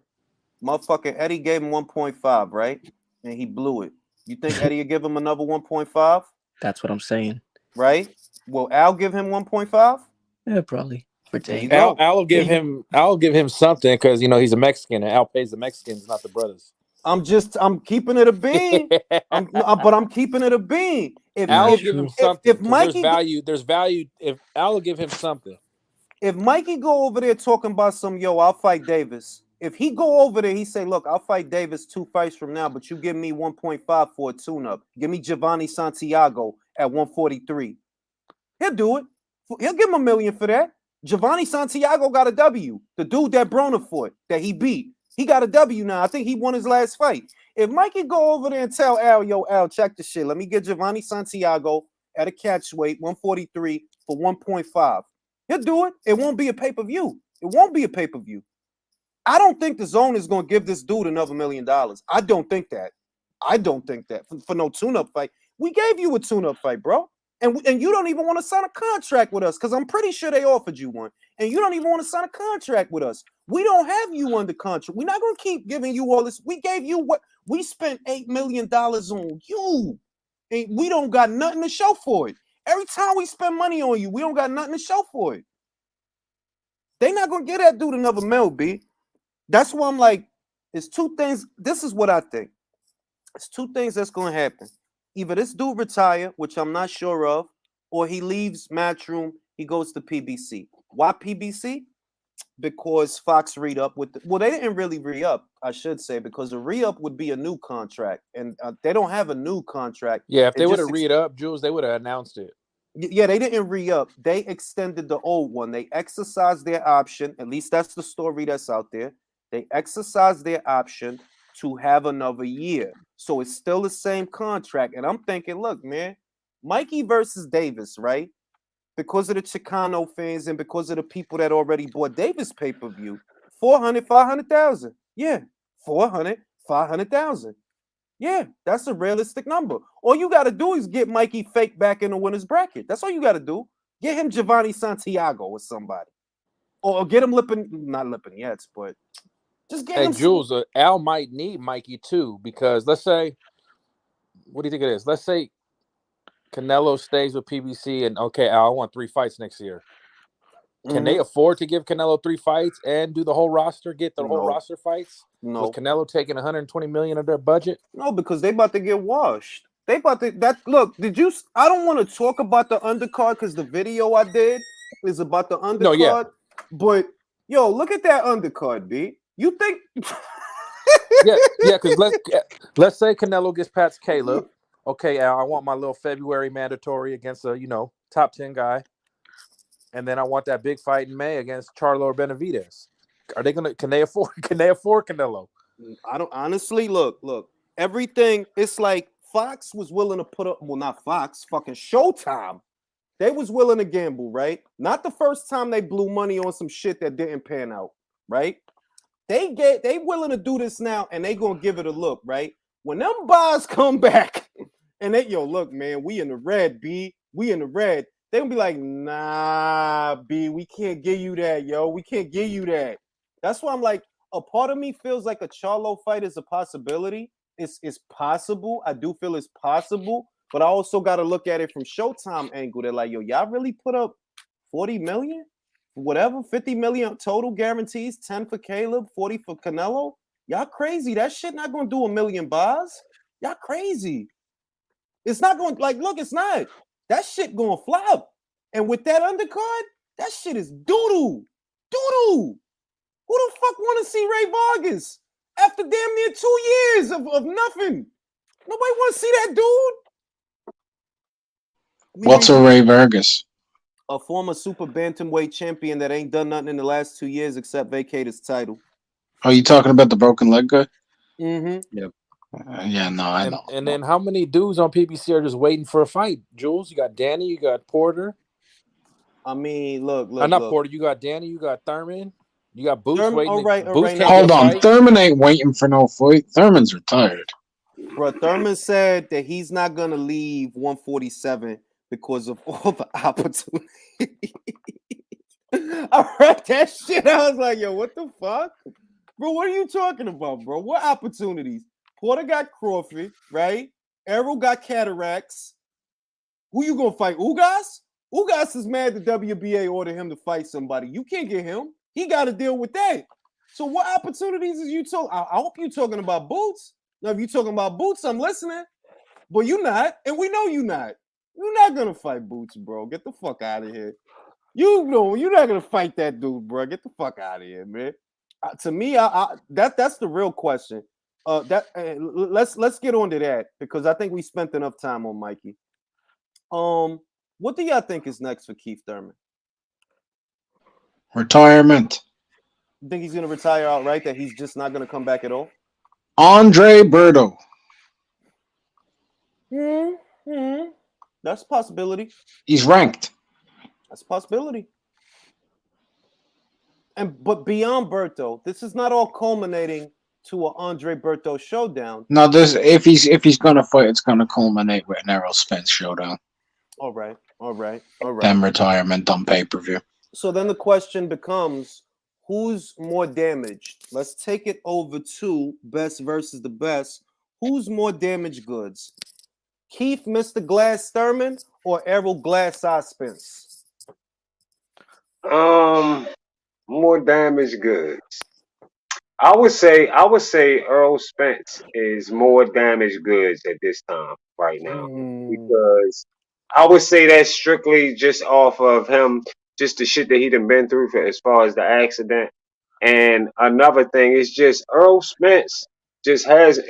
Motherfucking Eddie gave him 1.5, right? And he blew it. You think Eddie will give him another 1.5? That's what I'm saying. Right? Will Al give him 1.5? Yeah, probably. I'll give him something because he's a Mexican and Al pays the Mexicans, not the brothers. I'm keeping it a bean. But I'm keeping it a bean. If Al will give him something, if Mikey there's value. If Al will give him something. If Mikey go over there talking about I'll fight Davis. If he go over there, he say, look, I'll fight Davis 2 fights from now, but you give me 1.5 for a tune-up. Give me Giovanni Santiago at 143. He'll do it. He'll give him $1 million for that. Giovanni Santiago got a W. The dude that Broner fought, that he beat. He got a W now. I think he won his last fight. If Mikey go over there and tell Al, yo, Al, check the shit. Let me get Giovanni Santiago at a catch weight, 143 for 1.5. He'll do it. It won't be a pay-per-view. It won't be a pay-per-view. I don't think the zone is going to give this dude another $1 million. I don't think that. For no tune-up fight. We gave you a tune-up fight, bro. And you don't even want to sign a contract with us because I'm pretty sure they offered you one. And you don't even want to sign a contract with us. We don't have you under contract. We're not going to keep giving you all this. We gave you what? We spent $8 million on you. And we don't got nothing to show for it. Every time we spend money on you, we don't got nothing to show for it. They not going to get that dude another mil, B. That's why I'm like, it's 2 things. This is what I think. It's 2 things that's going to happen. Either this dude retire, which I'm not sure of, or he leaves Matchroom, he goes to PBC. Why PBC? Because Fox re-up with they didn't really re-up, I should say, because a re-up would be a new contract, and they don't have a new contract. Yeah, if they would have re-up, Jules, they would have announced it. Yeah, they didn't re-up. They extended the old one. They exercised their option. At least that's the story that's out there. They exercised their option to have another year. So it's still the same contract. And I'm thinking, look, man, Mikey versus Davis, right? Because of the Chicano fans and because of the people that already bought Davis pay-per-view, 400, 500,000. Yeah, 400, 500,000. Yeah, that's a realistic number. All you got to do is get Mikey fake back in the winner's bracket. That's all you got to do. Get him Giovanni Santiago or somebody. Or get him not Lipinets, but just get him. Hey, Jules, Al might need Mikey too, because let's say, what do you think it is? Let's say Canelo stays with PBC and, okay, Al, I want 3 fights next year. Can they afford to give Canelo 3 fights and do the whole roster, get the whole roster fights? No. Was Canelo taking $120 million of their budget? No, because they about to get washed. They about to that look. Did you? I don't want to talk about the undercard because the video I did is about the undercard. No, yeah. But yo, look at that undercard, B. You think? Yeah, because let's say Canelo gets past Caleb. Okay, Al, I want my little February mandatory against a top 10 guy, and then I want that big fight in May against Charlo or Benavidez. Can they afford Canelo? I don't honestly look. Everything. It's like Fox was willing to put up. Well, not Fox. Fucking Showtime. They was willing to gamble, right? Not the first time they blew money on some shit that didn't pan out, right? They willing to do this now, and they gonna give it a look, right? When them bars come back, and they look, man, we in the red, B. We in the red. They gonna be like, nah, B, we can't give you that, yo. We can't give you that. That's why I'm like, a part of me feels like a Charlo fight is a possibility. It's possible. I do feel it's possible, but I also got to look at it from Showtime angle. They're like, yo, y'all really put up 40 million? Whatever, 50 million total guarantees, 10 for Caleb, 40 for Canelo. Y'all crazy. That shit not gonna do 1 million bars. Y'all crazy. It's not going look, it's not. That shit gonna flop. And with that undercard, that shit is doo-doo. Doo-doo. Who the fuck want to see Ray Vargas after damn near 2 years of nothing? Nobody want to see that dude. What's a Ray Vargas? A former super bantamweight champion that ain't done nothing in the last 2 years except vacate his title. Are you talking about the broken leg guy? Mm-hmm. Yep. Yeah, no, I know. And then how many dudes on PBC are just waiting for a fight? Jules, you got Danny, you got Porter. I mean, look. Not Porter. You got Danny, you got Thurman. You got Boots waiting. All right. Hold on. Thurman ain't waiting for no fight. Thurman's retired. Bro, Thurman said that he's not going to leave 147 because of all the opportunities. I read that shit. I was like, yo, what the fuck? Bro, what are you talking about, bro? What opportunities? Porter got Crawford, right? Errol got cataracts. Who you going to fight? Ugas? Ugas is mad the WBA ordered him to fight somebody. You can't get him. He got to deal with that. So what opportunities is you talking? I hope you're talking about Boots. Now, if you're talking about Boots, I'm listening. But you're not, and we know you're not. You're not going to fight Boots, bro. Get the fuck out of here. You know you're not going to fight that dude, bro. Get the fuck out of here, man. To me, that's the real question. Let's get on to that because I think we spent enough time on Mikey. What do y'all think is next for Keith Thurman? Retirement. You think he's going to retire outright? That he's just not going to come back at all? Andre Berto. That's a possibility. He's ranked. That's a possibility. But beyond Berto, this is not all culminating to an Andre Berto showdown. No, if he's gonna fight, it's gonna culminate with an Errol Spence showdown. All right. Then retirement on pay-per-view. So then the question becomes, who's more damaged? Let's take it over to best versus the best. Who's more damaged goods? Keith Mr. Glass Thurman or Errol Glass Eye Spence? More damaged goods. I would say Earl Spence is more damaged goods at this time right now because I would say that's strictly just off of him, just the shit that he done been through for as far as the accident. And another thing is just Earl Spence just has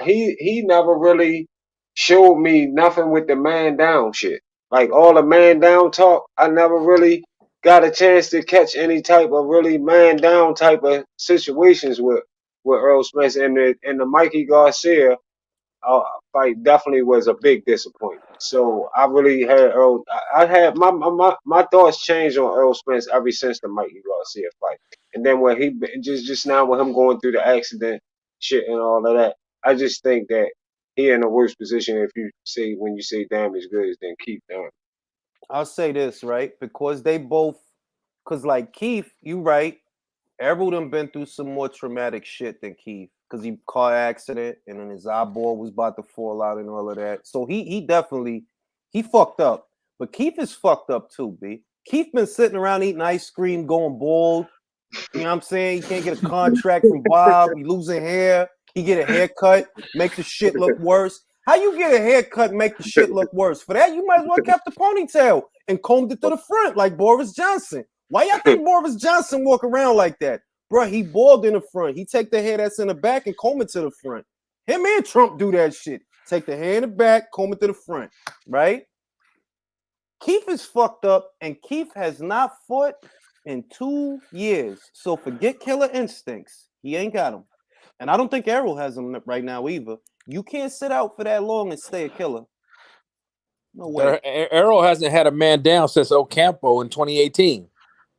he never really showed me nothing with the man down shit. Like all the man down talk, I never really got a chance to catch any type of really man down type of situations with Earl Spence and the Mikey Garcia fight definitely was a big disappointment. So I really had Earl. I had my thoughts changed on Earl Spence ever since the Mikey Garcia fight, and then when he just now with him going through the accident shit and all of that, I just think that he in a worse position when you say damaged goods than Keith Thurman. I'll say this, right? Because like Keith, you right. Errol done been through some more traumatic shit than Keith. Because he car accident and then his eyeball was about to fall out and all of that. So he definitely fucked up. But Keith is fucked up too, B. Keith been sitting around eating ice cream, going bald. You know what I'm saying? He can't get a contract from Bob. He losing hair. He get a haircut, make the shit look worse. How you get a haircut and make the shit look worse? For that, you might as well kept the ponytail and combed it to the front like Boris Johnson. Why y'all think Boris Johnson walk around like that? Bro, he bald in the front. He take the hair that's in the back and comb it to the front. Him and Trump do that shit. Take the hair in the back, comb it to the front, right? Keith is fucked up, and Keith has not fought in 2 years. So forget Killer Instincts. He ain't got him. And I don't think Errol has him right now either. You can't sit out for that long and stay a killer. No way. Errol hasn't had a man down since Ocampo in 2018.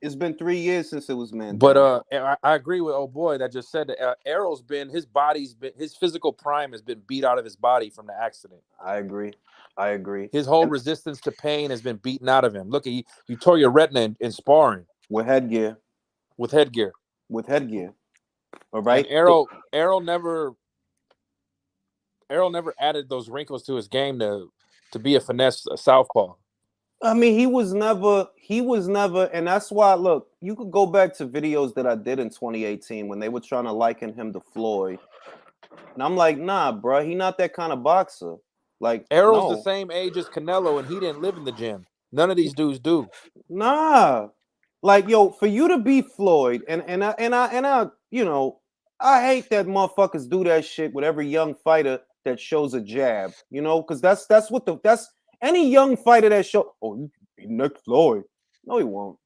It's been 3 years since it was man. But I agree with old boy that just said that Errol's been his physical prime has been beat out of his body from the accident. I agree. His whole resistance to pain has been beaten out of him. Look, you tore your retina in sparring with headgear. With headgear. All right. And Errol never added those wrinkles to his game to be a southpaw. I mean, he was never, and that's why, look, you could go back to videos that I did in 2018 when they were trying to liken him to Floyd. And I'm like, nah, bro, he not that kind of boxer. Like, Errol's the same age as Canelo, and he didn't live in the gym. None of these dudes do. Nah. Like, yo, for you to be Floyd, and I, you know, I hate that motherfuckers do that shit with every young fighter that shows a jab, you know, because that's any young fighter that he next Floyd. No, he won't.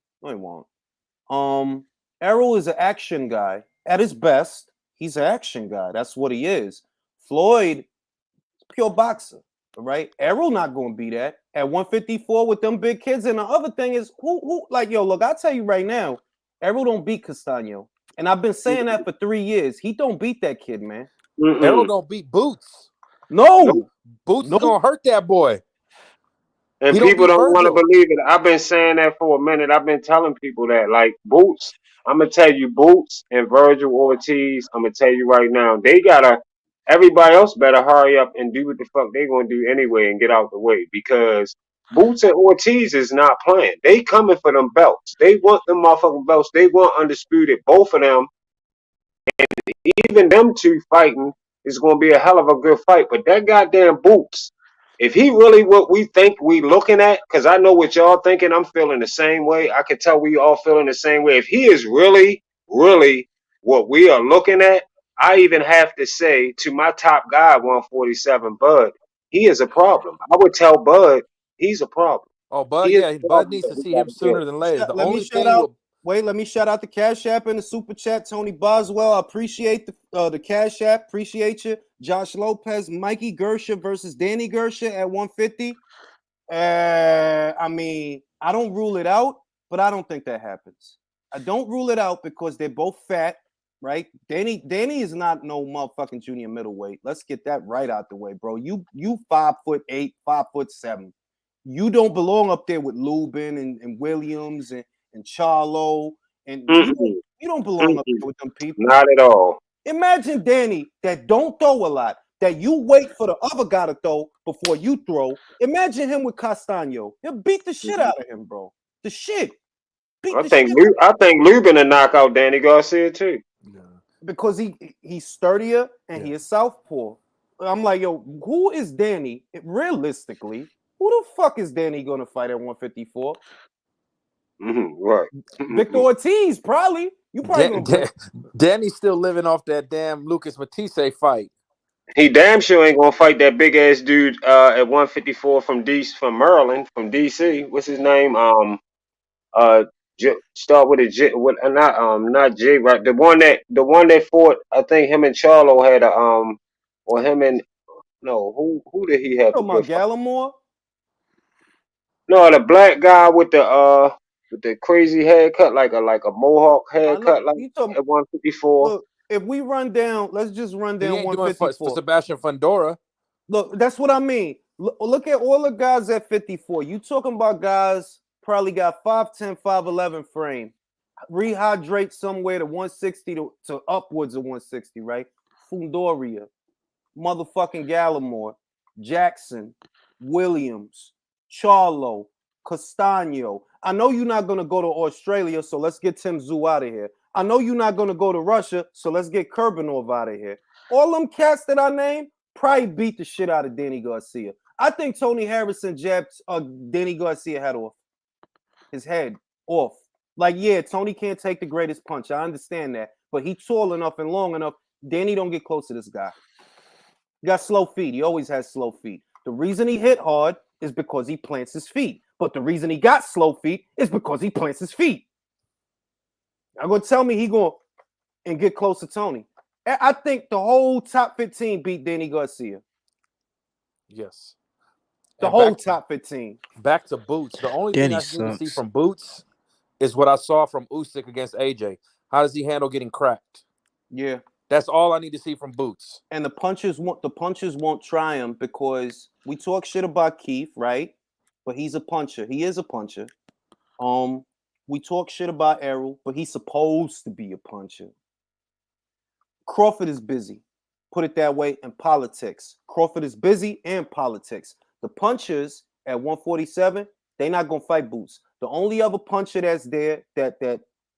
Errol is an action guy. At his best, he's an action guy. That's what he is. Floyd, pure boxer, right? Errol not gonna be that at 154 with them big kids. And the other thing is, who like, yo, look, I'll tell you right now, Errol don't beat Castaño. And I've been saying that for 3 years. He don't beat that kid, man. Errol don't beat Boots. No. Boots is gonna hurt that boy. And people don't want to believe it. I've been saying that for a minute. I've been telling people that, like, Boots, I'm going to tell you, Boots and Virgil Ortiz, I'm going to tell you right now, everybody else better hurry up and do what the fuck they going to do anyway and get out the way, because Boots and Ortiz is not playing. They coming for them belts. They want them motherfucking belts. They want undisputed, both of them. And even them two fighting is going to be a hell of a good fight. But that goddamn Boots, if he really what we think we looking at, because I know what y'all thinking, I'm feeling the same way. I can tell we all feeling the same way. If he is really, really what we are looking at, I even have to say to my top guy, 147, Bud, he is a problem. I would tell Bud he's a problem. Oh, Bud, Bud needs to see him sooner than later. Let me shout out the Cash App and the Super Chat. Tony Boswell, I appreciate the Cash App. Appreciate you. Josh Lopez, Mikey Garcia versus Danny Garcia at 150. I mean, I don't rule it out, but I don't think that happens. I don't rule it out because they're both fat, right? Danny is not no motherfucking junior middleweight. Let's get that right out the way, bro. You 5'8", 5'7". You don't belong up there with Lubin and Williams and Charlo, and you don't belong up there with them people. Not at all. Imagine Danny that don't throw a lot, that you wait for the other guy to throw before you throw. Imagine him with Castaño. He'll beat the shit out of him, bro. The shit. I think Lubin will knock out Danny Garcia too. Because he's sturdier and he is southpaw. I'm like, yo, who is Danny? Realistically, who the fuck is Danny gonna fight at 154? Right. Victor Ortiz, probably. You probably Danny's still living off that damn Lucas Matisse fight. He damn sure ain't gonna fight that big ass dude at 154 from Maryland, from DC. What's his name? Start with a J. Not J. Right, the one that fought. I think him and Charlo had or him and who did he have? Talking about Gallimore? No, the black guy with the crazy haircut, like a mohawk haircut, like at 154. Look, if we run down, let's just run down 154. For Sebastian Fundora. Look, that's what I mean. Look at all the guys at 54. You talking about guys probably got 5'10", 5'11" frame. Rehydrate somewhere to 160 to upwards of 160, right? Fundoria, motherfucking Gallimore, Jackson, Williams, Charlo, Castaño. I know you're not going to go to Australia, so let's get Tim Tszyu out of here. I know you're not going to go to Russia, so let's get Kurbanov out of here. All them cats that I named, probably beat the shit out of Danny Garcia. I think Tony Harrison jabbed Danny Garcia head off. His head off. Like, yeah, Tony can't take the greatest punch. I understand that. But he tall enough and long enough. Danny don't get close to this guy. He got slow feet. He always has slow feet. The reason he hit hard is because he plants his feet. But the reason he got slow feet is because he plants his feet. I'm going to tell me he going and get close to Tony. I think the whole top 15 beat Danny Garcia. Yes. The And whole top 15. Back to Boots. The only Danny thing I need to see sucks. from Boots is what I saw from Usyk against AJ. How does he handle getting cracked? Yeah. That's all I need to see from Boots. And the punchers won't try him because we talk shit about Keith, right? But he's a puncher. He is a puncher. We talk shit about Errol, but he's supposed to be a puncher. Crawford is busy. Put it that way in politics. Crawford is busy in politics. The punchers at 147, they're not gonna fight Boots. The only other puncher that's there that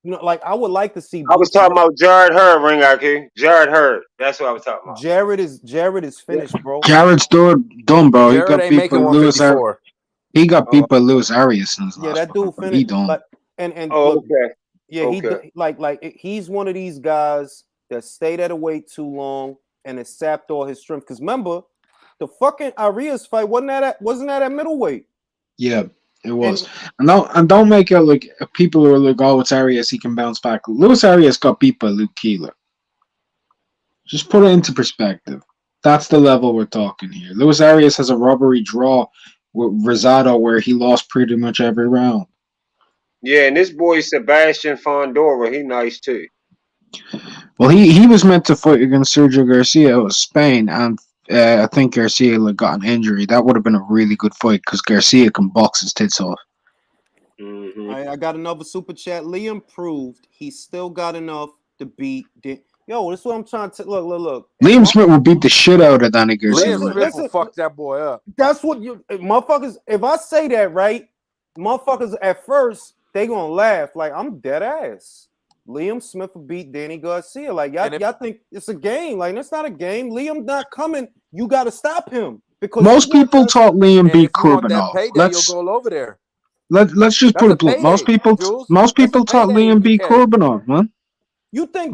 like I would like to see. I was talking about Jared Hurd, ring out here. Jared Hurd. That's what I was talking about. Jared is finished, bro. Jared's done, bro. Jared ain't making 154. He got beat by Lewis Arias in his last that dude fight. He finished. done. Like, and Oh, look, okay. yeah, Okay. he's one of these guys that stayed at a weight too long and it sapped all his strength. Because remember, the fucking Arias fight wasn't that at middleweight? Yeah, it was. And don't make it like people who are like, oh, it's Arias, he can bounce back. Lewis Arias got beat by Luke Keeler. Just put it into perspective. That's the level we're talking here. Lewis Arias has a robbery draw with Rosado where he lost pretty much every round. Yeah, and this boy Sebastian Fondora, he nice too. Well, he was meant to fight against Sergio Garcia out of Spain, and I think Garcia got an injury. That would have been a really good fight because Garcia can box his tits off. Mm-hmm. I got another super chat. Liam proved he still got enough to beat. Yo, this is what I'm trying to look. Liam Smith will beat the shit out of Danny Garcia. Liam Smith will fuck that boy up. That's what you motherfuckers. If I say that right, motherfuckers at first they gonna laugh like I'm dead ass. Liam Smith will beat Danny Garcia. Like y'all think it's a game. Like that's not a game. Liam not coming. You got to stop him because most people thought Liam beat Kurbanov. You'll go over there. Let's just put it blunt. Most people thought Liam beat Kurbanov, man. You think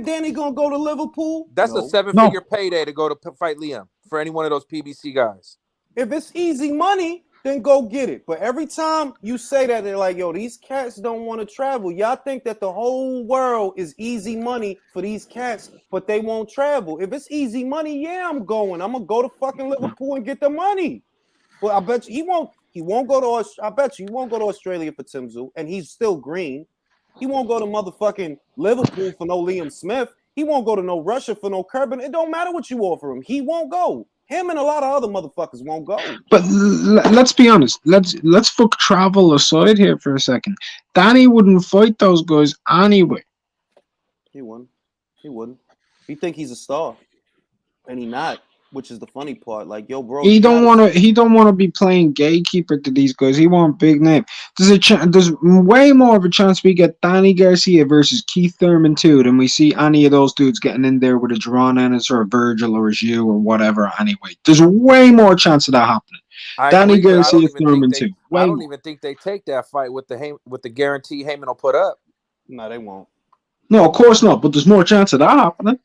Danny gonna go to Liverpool? That's a 7-figure payday to go to fight Liam for any one of those PBC guys. If it's easy money, then go get it. But every time you say that, they're like, yo, these cats don't want to travel. Y'all think that the whole world is easy money for these cats, but they won't travel. If it's easy money, yeah, I'm going. I'm gonna go to fucking Liverpool and get the money. But I bet you he won't go to I bet you he won't go to Australia for Tim Tszyu, and he's still green. He won't go to motherfucking Liverpool for no Liam Smith. He won't go to no Russia for no Kerbin. It don't matter what you offer him. He won't go. Him and a lot of other motherfuckers won't go. But let's be honest. Let's fuck travel aside here for a second. Danny wouldn't fight those guys anyway. He wouldn't. He think he's a star, and he not. Which is the funny part. Like, yo, bro, He don't want to be playing gatekeeper to these guys. He want big name. There's way more of a chance we get Danny Garcia versus Keith Thurman too than we see any of those dudes getting in there with a Jerron Ennis or a Virgil or a Gilles or whatever. Anyway, there's way more chance of that happening. Danny Garcia, Thurman too. I don't even think they take that fight with the guarantee Heyman will put up. No, they won't. No, of course not. But there's more chance of that happening.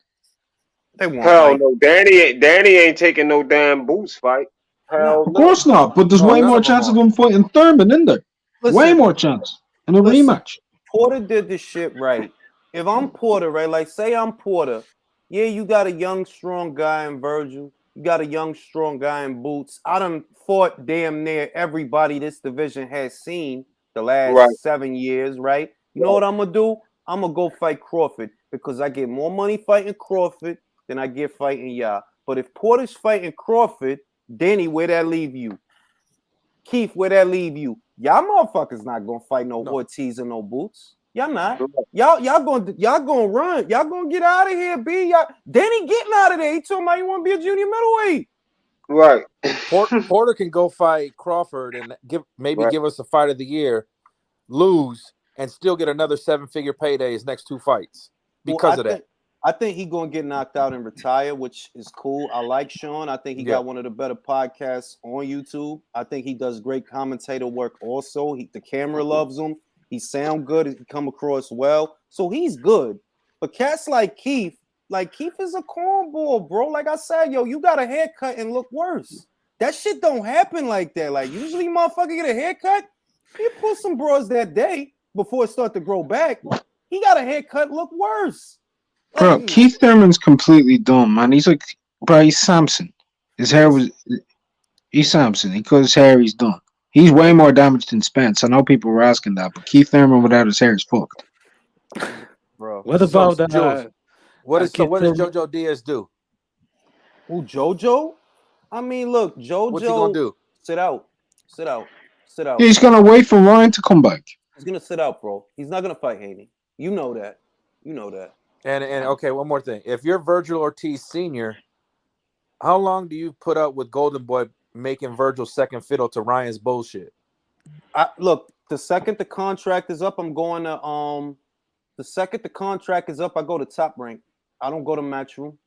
They won't. Hell no, Danny ain't taking no damn Boots fight. Hell of course not. But there's way more chance of him fighting Thurman in there. Listen, way more chance in a rematch. Porter did this shit right. If I'm Porter, right, like say I'm Porter, yeah, you got a young, strong guy in Virgil. You got a young, strong guy in Boots. I done fought damn near everybody this division has seen the last 7 years, right? You know what I'm gonna do? I'm gonna go fight Crawford because I get more money fighting Crawford than I get fighting y'all. But if Porter's fighting Crawford, Danny, where that leave you? Keith, where that leave you? Y'all motherfuckers not gonna fight no Ortiz and no Boots. Y'all not. Y'all gonna run. Y'all gonna get out of here, B. Y'all, Danny getting out of there. He told me he want to be a junior middleweight. Right. Porter can go fight Crawford and give us a fight of the year, lose, and still get another 7-figure payday his next 2 fights because of that. I think he gonna get knocked out and retire, which is cool. I like Sean. I think he got one of the better podcasts on YouTube. I think he does great commentator work. Also, the camera loves him. He sound good. He come across well, so he's good. But cats like Keith is a cornball, bro. Like I said, yo, you got a haircut and look worse. That shit don't happen like that. Like usually, motherfucker get a haircut. He pull some bras that day before it start to grow back. He got a haircut, look worse. Bro, Keith Thurman's completely dumb, man. He's like, bro, he's Samson. He's Samson. He cut his hair, he's done. He's way more damaged than Spence. I know people were asking that, but Keith Thurman without his hair is fucked. Bro. What about Jules? What does Thurman? JoJo Diaz do? Who, JoJo? I mean, look, JoJo. What's he gonna do? Sit out. He's gonna wait for Ryan to come back. He's gonna sit out, bro. He's not gonna fight Haney. You know that. And okay, one more thing. If you're Virgil Ortiz Sr., how long do you put up with Golden Boy making Virgil second fiddle to Ryan's bullshit? Look, the second the contract is up, I'm going to the second the contract is up, I go to Top Rank. I don't go to Matchroom.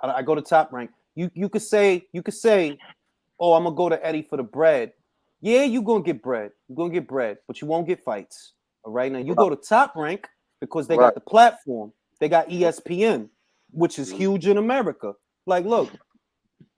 I go to Top Rank. You could say, oh, I'm gonna go to Eddie for the bread. Yeah, you're gonna get bread. You're gonna get bread, but you won't get fights. All right. Now you go to Top Rank because they got the platform. They got ESPN, which is huge in America. Like, look,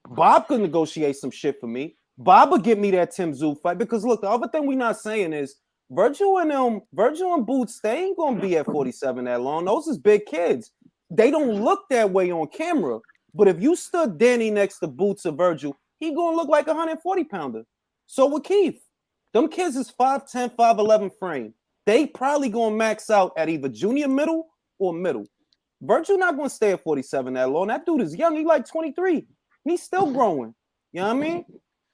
Bob could negotiate some shit for me. Bob would get me that Tim Tszyu fight because look, the other thing we're not saying is Virgil and Boots, they ain't gonna be at 47 that long. Those is big kids. They don't look that way on camera. But if you stood Danny next to Boots or Virgil, he gonna look like a 140-pounder. So with Keith, them kids is 5'10", 5'11" frame. They probably gonna max out at either junior middle or middle. Virgil not gonna stay at 47 that long. That dude is young. He like 23. He's still growing. You know what I mean?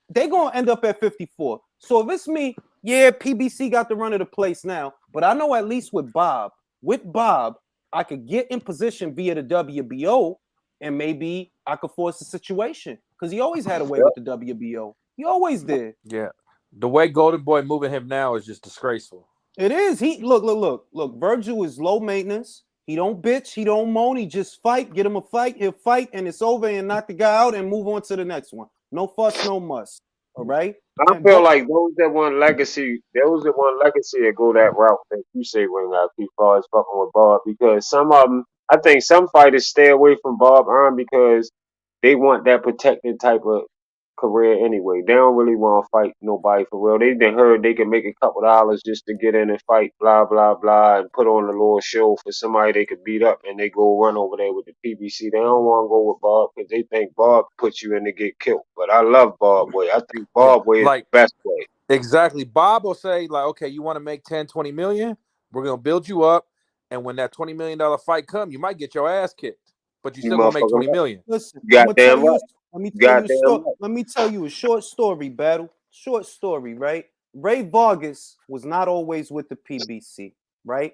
They gonna end up at 54. So if it's me, yeah, PBC got the run of the place now. But I know at least with Bob, I could get in position via the WBO, and maybe I could force a situation because he always had a way with the WBO. He always did. Yeah, the way Golden Boy moving him now is just disgraceful. It is. He look. Virgil is low maintenance. He don't bitch. He don't moan. He just fight. Get him a fight. He'll fight, and it's over. And knock the guy out and move on to the next one. No fuss, no muss. All right. I feel like those that want legacy that go that route that you say, Ring Out, as far as fucking with Bob, because some of them, I think some fighters stay away from Bob Earn because they want that protected type of career anyway. They don't really want to fight nobody for real. They done heard they can make a couple dollars just to get in and fight, blah blah blah, and put on a little show for somebody they could beat up, and they go run over there with the PBC. They don't want to go with Bob because they think Bob puts you in to get killed. But I love Bob Way. I think Bob Way is the best way. Exactly. Bob will say, like, okay, you want to make 10, 20 million? We're gonna build you up, and when that $20 million fight come, you might get your ass kicked, but you still gonna make 20 million. Listen, goddamn right. Let me tell you a short story, Battle. Short story, right? Ray Vargas was not always with the PBC, right?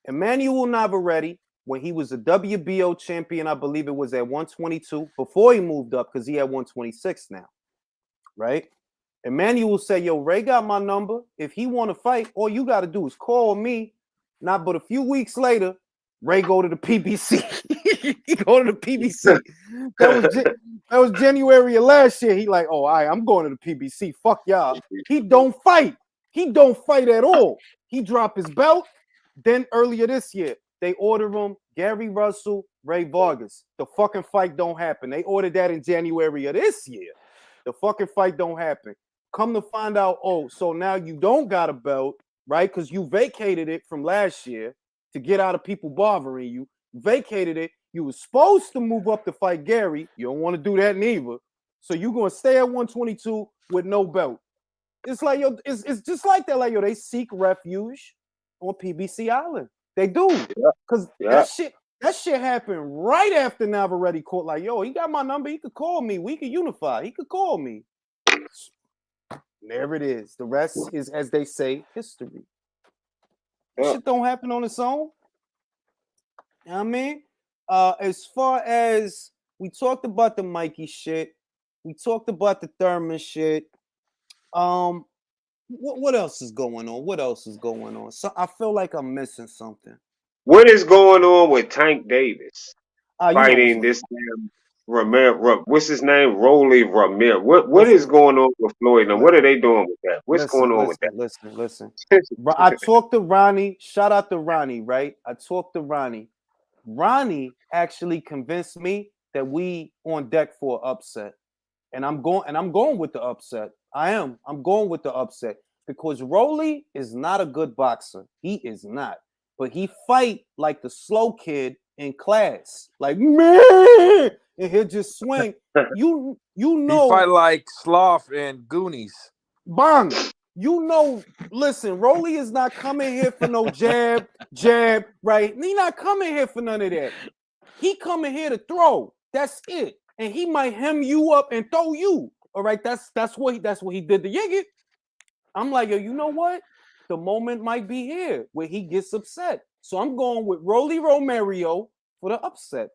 Emmanuel Navarrete, when he was a WBO champion, I believe it was at 122, before he moved up, because he had 126 now, right? Emmanuel said, yo, Ray got my number. If he want to fight, all you got to do is call me. Not but a few weeks later, Ray go to the PBC. He go to the PBC. That was January of last year. He like, oh, I'm going to the PBC. Fuck y'all. He don't fight. He don't fight at all. He dropped his belt. Then earlier this year, they ordered him Gary Russell, Ray Vargas. The fucking fight don't happen. They ordered that in January of this year. The fucking fight don't happen. Come to find out, oh, so now you don't got a belt, right? Because you vacated it from last year to get out of people bothering you. Vacated it. You were supposed to move up to fight Gary. You don't want to do that neither. So you're going to stay at 122 with no belt. It's like, yo, it's just like that. Like, yo, they seek refuge on PBC Island. They do. Because that shit happened right after Navarrete caught. Like, yo, he got my number. He could call me. We could unify. He could call me. There it is. The rest is, as they say, history. Shit don't happen on its own. You know what I mean? As far as we talked about the Mikey shit, we talked about the Thurman shit. What else is going on? So I feel like I'm missing something. what is going on with Tank Davis You know fighting this damn Ramirez? What's his name? Rolly Ramirez. What is listen, going on with Floyd and li- what are they doing with that? What's going on with listen. that? I talked to Ronnie. Shout out to Ronnie, right? I talked to Ronnie. Ronnie actually convinced me that we on deck for upset. And I'm going with the upset. I'm going with the upset because Rolly is not a good boxer. He is not. But he fight like the slow kid in class. Like, man, and he'll just swing. You He know, fight like Sloth and Goonies. bang. Listen, Rolly is not coming here for no jab, right? He not coming here for none of that. He coming here to throw. That's it. And he might hem you up and throw you. All right. That's what he did to Yigit. I'm like, yo, you know what? The moment might be here where he gets upset. So I'm going with Rolly Romario for the upset.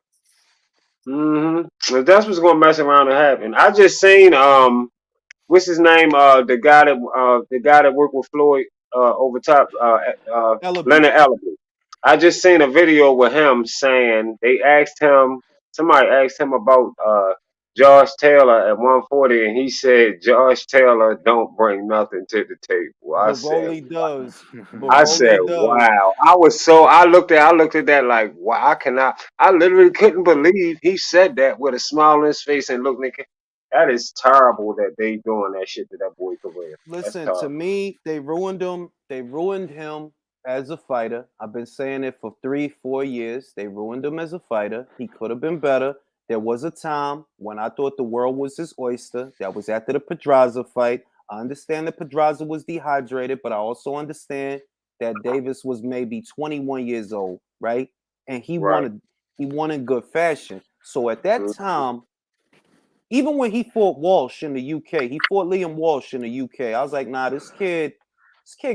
If that's what's gonna mess around and happen. I just seen what's his name? The guy that worked with Floyd over top Ellaby. Leonard Ellaby. I just seen a video with him saying somebody asked him about Josh Taylor at 140 and he said Josh Taylor don't bring nothing to the table. But Rolly does. But I said, Rolly does. wow. I looked at that like, wow, I literally couldn't believe he said that with a smile on his face and look, nigga, that is terrible that they doing that shit to that boy career. That's Listen, to terrible. me, they ruined him. They ruined him as a fighter. I've been saying it for 3-4 years. They ruined him as a fighter. He could have been better. There was a time when I thought the world was his oyster. That was after the Pedraza fight. I understand that Pedraza was dehydrated, but I also understand that Davis was maybe 21 years old, right? And he Right. won in good fashion. So at that time, even when he fought Walsh in the UK, he fought Liam Walsh in the UK. I was like, nah, this kid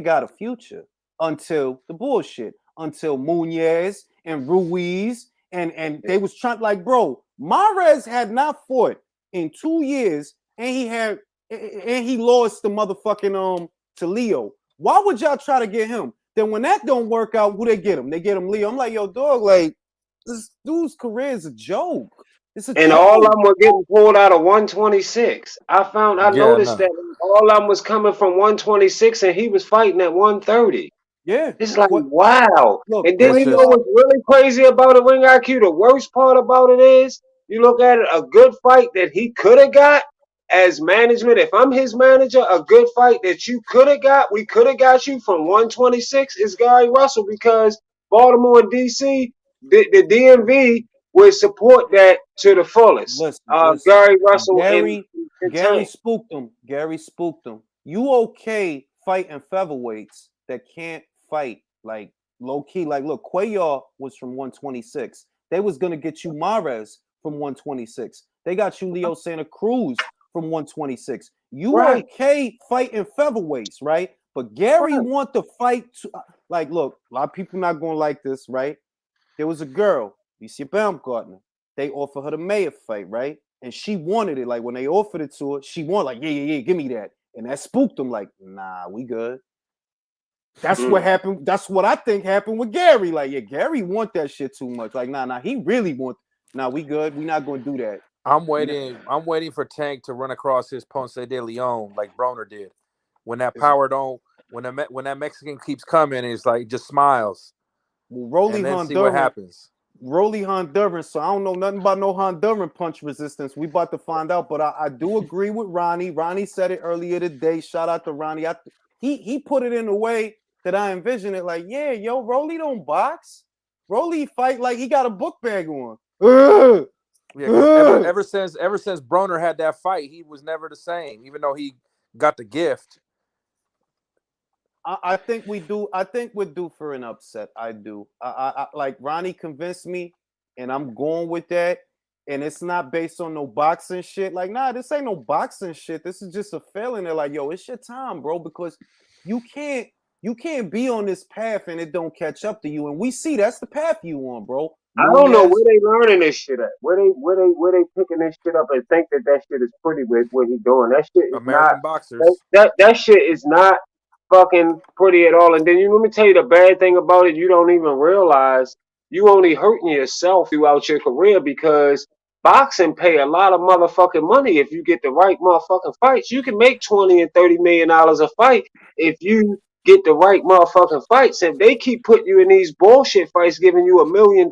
got a future until the bullshit, until Munez and Ruiz and they was trying like, bro, Mares had not fought in 2 years and he lost the motherfucking to Leo. Why would y'all try to get him? Then when that don't work out, who they get him? They get him Leo. I'm like, yo, dog, like this dude's career is a joke. It's a And joke. all of them were getting pulled out of 126. I noticed that all of them was coming from 126 and he was fighting at 130. Yeah. It's like, What, wow. look, And then It's you know just what's really crazy about a ring IQ? The worst part about it is you look at it, a good fight that he could have got as management. If I'm his manager, a good fight that you could have got, we could have got you from 126 is Gary Russell because Baltimore and DC, the DMV would support that to the fullest. listen. Gary Russell and Gary Tank. spooked him. Gary spooked him. You okay fighting featherweights that can't fight like low key? Like, look, Cuellar was from 126. They was gonna get you Mares from 126. They got you Leo Santa Cruz from 126. You Right. okay fighting featherweights, right? But Gary Right. want to fight. Like, look, a lot of people not gonna like this, right? There was a girl, Alicia Baumgartner. They offered her the Mayer fight, right? And she wanted it. Like when they offered it to her, she wanted like, yeah, give me that. And that spooked them. Like, nah, we good. That's what happened. That's what I think happened with Gary. Like, yeah, Gary want that shit too much. Like, nah, he really want. Nah, we good. We not gonna do that. I'm waiting for Tank to run across his Ponce de Leon like Broner did. When that power don't, when that Mexican keeps coming, it's like just smiles. Well, Rolly and then see what Honduran, happens. Rolly Honduran. So I don't know nothing about no Honduran punch resistance. We about to find out, but I do agree with Ronnie. Ronnie said it earlier today. Shout out to Ronnie. He put it in a way that I envision it. Like, yeah, yo, Rolly don't box. Rolly fight like he got a book bag on. Yeah, because ever since Broner had that fight, he was never the same. Even though he got the gift. I think we do. I think we're due for an upset. I do. I like Ronnie convinced me, and I'm going with that. And it's not based on no boxing shit. Like, nah, this ain't no boxing shit. This is just a feeling. They're like, yo, it's your time, bro, because you can't be on this path and it don't catch up to you. And we see that's the path you on, bro. I don't know where they learning this shit at. Where they picking this shit up and think that shit is pretty with what he doing. That shit is American not. boxers. That shit is not fucking pretty at all. And then let me tell you the bad thing about it, you don't even realize you only hurting yourself throughout your career because boxing pay a lot of motherfucking money if you get the right motherfucking fights. You can make $20 and $30 million a fight if you get the right motherfucking fights. If they keep putting you in these bullshit fights giving you $1 million,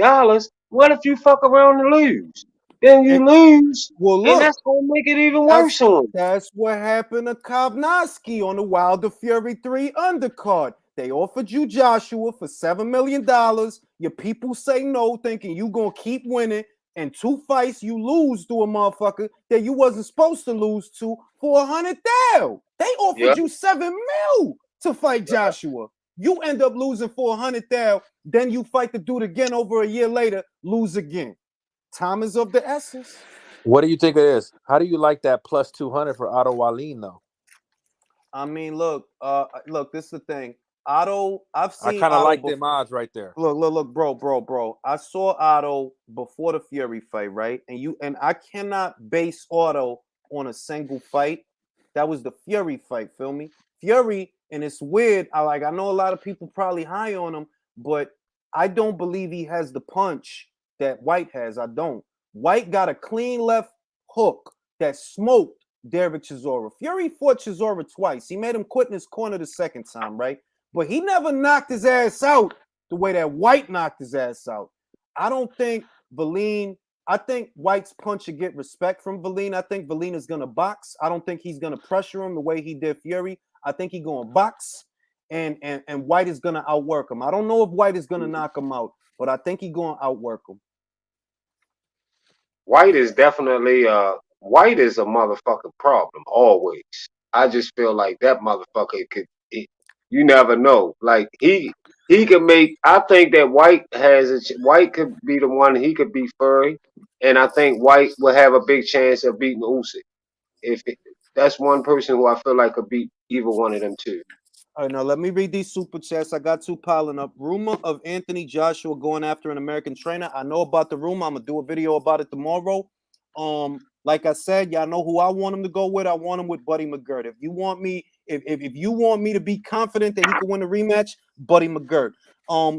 what if you fuck around and lose? Then you And, lose, well, and look, that's gonna make it even worse on you. that's what happened to Kovnowski on the Wilder Fury 3 undercard. They offered you Joshua for $7 million. Your people say no, thinking you gonna keep winning. And 2 fights you lose to a motherfucker that you wasn't supposed to lose to for $100,000. They offered you $7 million to fight Joshua. You end up losing for $100,000. Then you fight the dude again over a year later, lose again. Time is of the essence. What do you think it is? How do you like that plus 200 for Otto Wallin though? I mean, look, this is the thing. Otto, I've seen I kind of Otto like them odds right there. Look, bro. I saw Otto before the Fury fight, right? And I cannot base Otto on a single fight. That was the Fury fight, feel me? Fury, and it's weird. I know a lot of people probably high on him, but I don't believe he has the punch that White has. I don't. White got a clean left hook that smoked Derek Chisora. Fury fought Chisora twice. He made him quit in his corner the second time, right? But he never knocked his ass out the way that White knocked his ass out. I don't think I think White's punch should get respect from Valine. I think Valine is going to box. I don't think he's going to pressure him the way he did Fury. I think he's going to box, and White is going to outwork him. I don't know if White is going to knock him out, but I think he's going to outwork him. White is definitely White is a motherfucking problem always. I just feel like that motherfucker you never know. Like he could make. I think that White White could be the one. He could be Furry, and I think White will have a big chance of beating Usyk. That's one person who I feel like could beat either one of them two. All right, now let me read these super chats. I got 2 piling up. Rumor of Anthony Joshua going after an American trainer. I know about the rumor. I'm gonna do a video about it tomorrow. Like I said, y'all know who I want him to go with. I want him with Buddy McGirt. If you want me, if you want me to be confident that he can win the rematch, Buddy McGirt.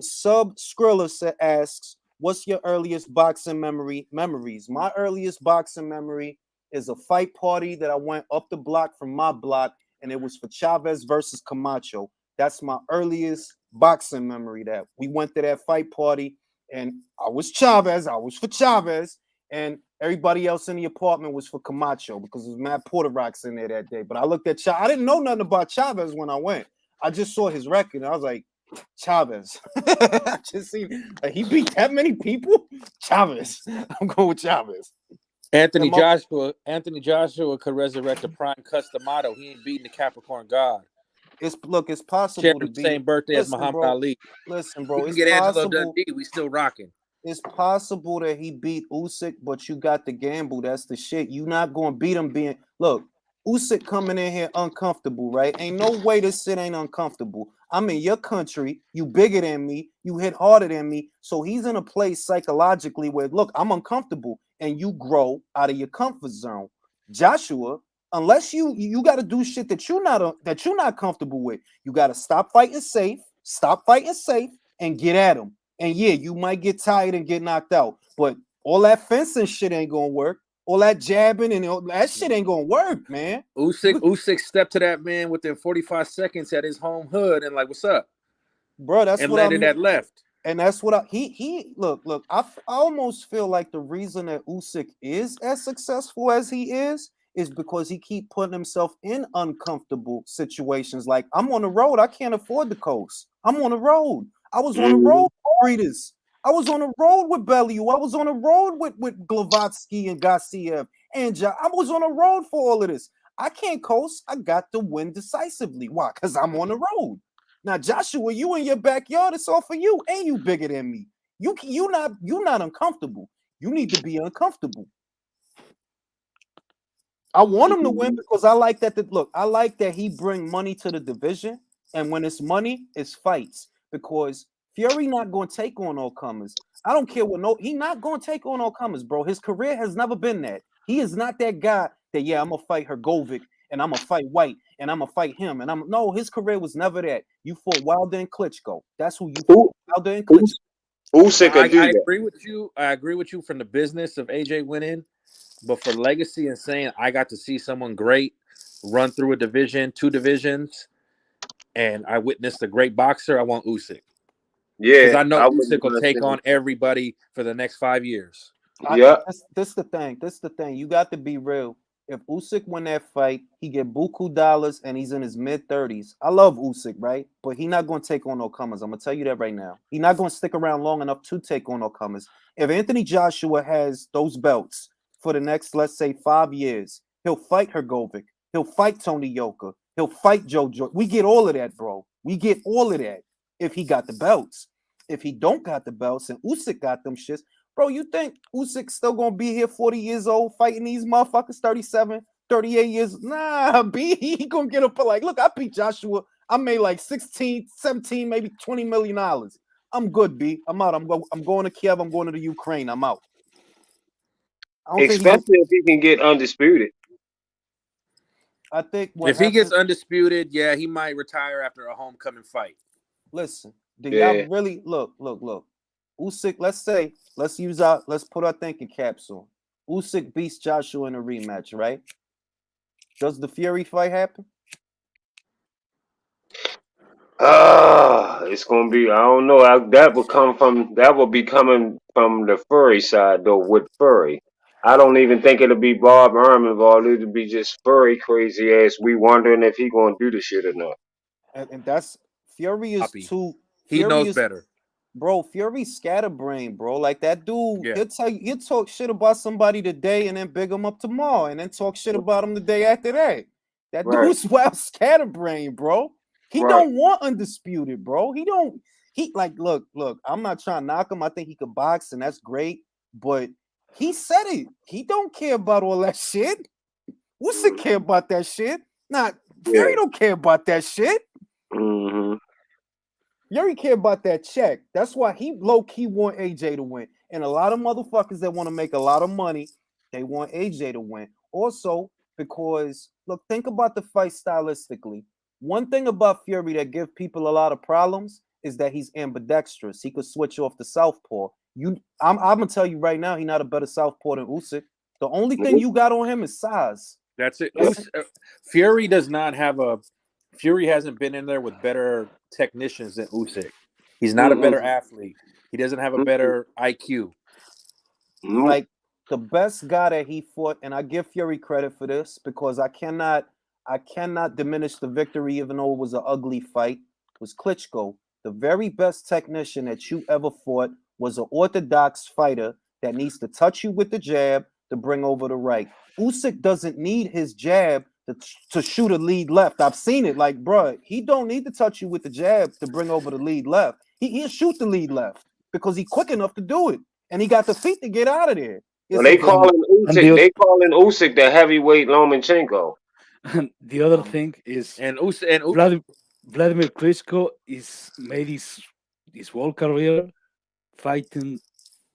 Sub Skrilla asks, "What's your earliest boxing memories?" My earliest boxing memory is a fight party that I went up the block from my block, and it was for Chavez versus Camacho. That's my earliest boxing memory. That we went to that fight party, and I was Chavez. I was for Chavez, and everybody else in the apartment was for Camacho because it was Matt Porter Rocks in there that day. But I looked at Chavez. I didn't know nothing about Chavez when I went. I just saw his record, and I was like, Chavez. I just seen like, he beat that many people. Chavez. I'm going with Chavez. Anthony Joshua could resurrect the prime Customato. He ain't beating the Capricorn God. It's possible Share to the beat. same birthday as Muhammad Ali. Listen, bro, We it's can get possible. Angelo Dundee. We still rocking. It's possible that he beat Usyk, but you got the gamble. That's the shit. You not gonna beat him being look. Usyk coming in here uncomfortable, right? Ain't no way this shit ain't uncomfortable. I'm in your country. You bigger than me. You hit harder than me. So he's in a place psychologically where look, I'm uncomfortable, and you grow out of your comfort zone. Joshua, unless you got to do shit that you're not comfortable with. You got to stop fighting safe, and get at him. And yeah, you might get tired and get knocked out, but all that fencing shit ain't gonna work. All that jabbing and all that shit ain't gonna work, man. Usyk stepped to that man within 45 seconds at his home hood and like, what's up, bro? That's and what I landed that left. And that's what he look. I almost feel like the reason that Usyk is as successful as he is because he keep putting himself in uncomfortable situations. Like I'm on the road, I can't afford the coast. I'm on the road. I was on the road with Breeders. I was on the road with Bellew. I was on the road with Glavatsky and Garcia and I was on the road for all of this. I can't coast. I got to win decisively. Why? Because I'm on the road. Now, Joshua, you in your backyard, it's all for you, and you bigger than me. You not uncomfortable. You need to be uncomfortable. I want him to win because I like that. I like that he bring money to the division, and when it's money, it's fights. Because Fury not going to take on all comers. I don't care he not going to take on all comers, bro. His career has never been that. He is not that guy that I'm gonna fight Hergovic and I'm gonna fight White, and I'm gonna fight him, and no, his career was never that. You fought Wilder and Klitschko. That's who you fought. Wilder and Klitschko. Usyk could do I that. agree with you. I agree with you from the business of AJ winning, but for legacy and saying I got to see someone great run through a division, 2 divisions, and I witnessed a great boxer, I want Usyk. Because Yeah, I know I Usyk will wouldn't take say. on everybody for the next 5 years. Yeah, This the thing. This the thing. You got to be real. If Usyk win that fight, he get buku dollars and he's in his mid-30s. I love Usyk, right? But he not going to take on no comers. I'm going to tell you that right now. He not going to stick around long enough to take on no comers. If Anthony Joshua has those belts for the next, let's say, 5 years, he'll fight Hrgovic. He'll fight Tony Yoka. He'll fight Joe Jordan. We get all of that, bro. We get all of that if he got the belts. If he don't got the belts and Usyk got them shits, bro, you think Usyk's still gonna be here 40 years old fighting these motherfuckers 37, 38 years? Nah, B, he gonna get up like, look, I beat Joshua. I made like 16, 17, maybe $20 million. I'm good, B. I'm out. I'm going to Kiev. I'm going to the Ukraine. I'm out. I don't think especially if he can get undisputed. I think what If he happens, gets undisputed, yeah, he might retire after a homecoming fight. listen, do Yeah. y'all really look? Usyk, let's put our thinking caps on. Usyk beats Joshua in a rematch, right? Does the Fury fight happen? It's gonna be. I don't know. That will be coming from the Furry side though. With Furry, I don't even think it'll be Bob Arm involved. It'll be just Furry crazy ass. We wondering if he gonna do the shit or not. And that's Fury is Poppy. too. He Fury knows is, better. bro. Fury's scatterbrain, bro. Like that dude, Yeah. he'll talk shit about somebody today and then big him up tomorrow, and then talk shit about him the day after that. That Right. dude's wild scatterbrain, bro. He Right. don't want undisputed, bro. He don't. He like look. I'm not trying to knock him. I think he could box, and that's great. But he said it. He don't care about all that shit. Usyk care about that shit. Not Fury Yeah. don't care about that shit. Mm-hmm. Fury care about that check. That's why he low-key want AJ to win. And a lot of motherfuckers that want to make a lot of money, they want AJ to win. Also, because look, think about the fight stylistically. One thing about Fury that gives people a lot of problems is that he's ambidextrous. He could switch off the southpaw. I'm gonna tell you right now, he's not a better southpaw than Usyk. The only thing you got on him is size. That's it. That's Fury does not have a. Fury hasn't been in there with better technicians than Usyk. He's not a better athlete. He doesn't have a better IQ. Like the best guy that he fought, and I give Fury credit for this because I cannot diminish the victory, even though it was an ugly fight, was Klitschko. The very best technician that you ever fought was an orthodox fighter that needs to touch you with the jab to bring over the right. Usyk doesn't need his jab to shoot a lead left. I've seen it. Like, bro, he don't need to touch you with the jab to bring over the lead left. He'll shoot the lead left because he's quick enough to do it, and he got the feet to get out of there. Well, they calling Usyk the heavyweight Lomachenko. And the other thing is, And Usyk Vladimir Klitschko is made his whole career fighting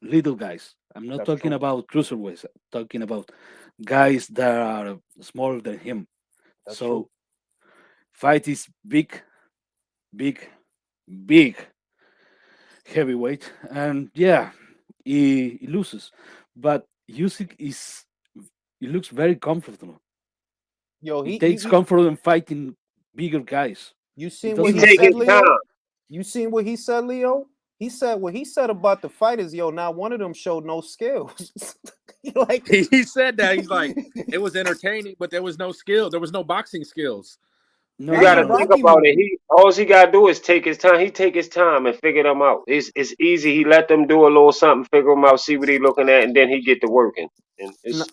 little guys. I'm not That's talking true. about cruiserweights. I'm talking about guys that are smaller than him. That's so true. fight is big heavyweight, and yeah, he loses. But Usyk he looks very comfortable. Yo, He takes comfort in fighting bigger guys. You seen He what doesn't he Take said, his Leo? time. You seen what he said, Leo? He said what he said about the fighters. Yo, not one of them showed no skills. Like he said that he's like it was entertaining, but there was no skill. There was no boxing skills. No, You That's got a to think Rocky about it. movie. All he got to do is take his time. He take his time and figure them out. It's easy. He let them do a little something, figure them out, see what he looking at, and then he get to working. And it's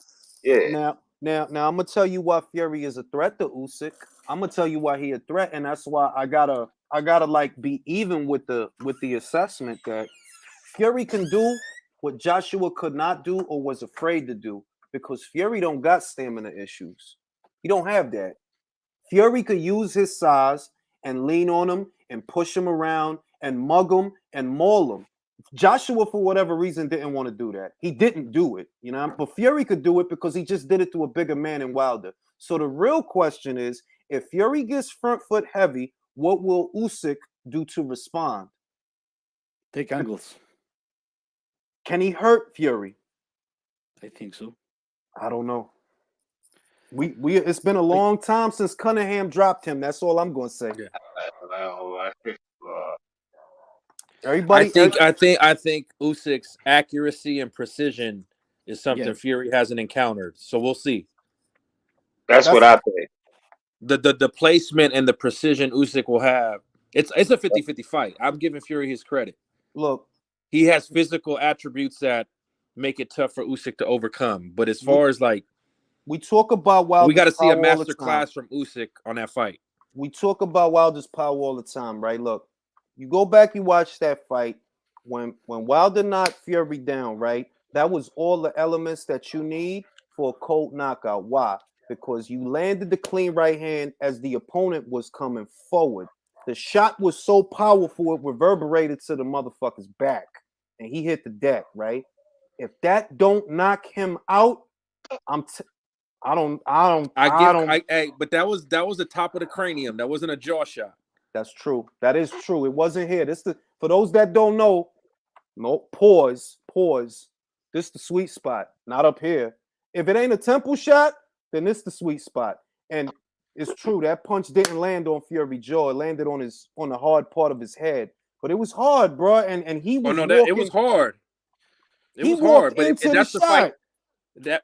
Now, I'm gonna tell you why Fury is a threat to Usyk. I'm gonna tell you why he a threat, and that's why I gotta like be even with the assessment that Fury can do what Joshua could not do or was afraid to do because Fury don't got stamina issues. He don't have that. Fury could use his size and lean on him and push him around and mug him and maul him. Joshua, for whatever reason, didn't want to do that. He didn't do it, you know. But Fury could do it because he just did it to a bigger man in Wilder. So the real question is, if Fury gets front foot heavy, what will Usyk do to respond? Take angles. Can he hurt Fury? I think so. I don't know. We it's been a long time since Cunningham dropped him. That's all I'm going to say. Everybody, I think Usyk's accuracy and precision is something Fury hasn't encountered. So we'll see. That's what I think. The placement and the precision Usyk will have. It's a 50-50 fight. I'm giving Fury his credit. Look, he has physical attributes that make it tough for Usyk to overcome. But as far as like, we talk about Wilder's we got to see a power all master the time. class from Usyk on that fight. We talk about Wilder's power all the time, right? Look, you go back, you watch that fight when Wilder knocked Fury down, right? That was all the elements that you need for a cold knockout. Why? Because you landed the clean right hand as the opponent was coming forward. The shot was so powerful it reverberated to the motherfucker's back, and he hit the deck, right? If that don't knock him out, I don't. But that was the top of the cranium. That wasn't a jaw shot. That's true. That is true. It wasn't here. For those that don't know. No, pause. This the sweet spot, not up here. If it ain't a temple shot, then this the sweet spot. And it's true that punch didn't land on Fury's jaw. It landed on the hard part of his head. But it was hard, bro. And he was. It was hard. It was hard. But that's the fight.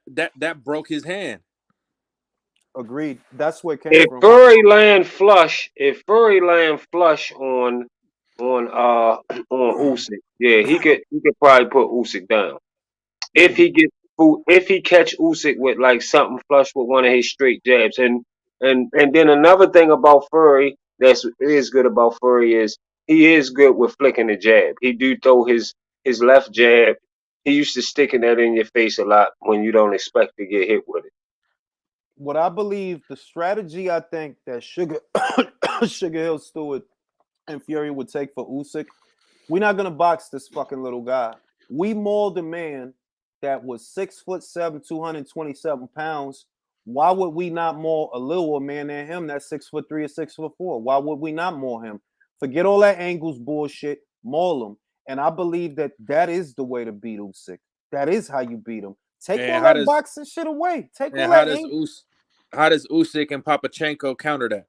That broke his hand. Agreed. That's where it came from. If Fury land flush on Usyk, yeah, he could probably put Usyk down. If he catch Usyk with like something flush with one of his straight jabs, and then another thing about Fury is good about Fury is he is good with flicking the jab. He do throw his left jab. He used to sticking that in your face a lot when you don't expect to get hit with it. What I believe, the strategy I think that Sugar Hill Stewart and Fury would take for Usyk, we're not gonna box this fucking little guy. We mauled a man that was 6'7", 227 pounds. Why would we not maul a littler man than him that's 6'3" or 6'4"? Why would we not maul him? Forget all that angles bullshit. Maul him. And I believe that is the way to beat Usyk. That is how you beat him. Take all that boxing shit away. Take all that. How does Usyk and Papachenko counter that?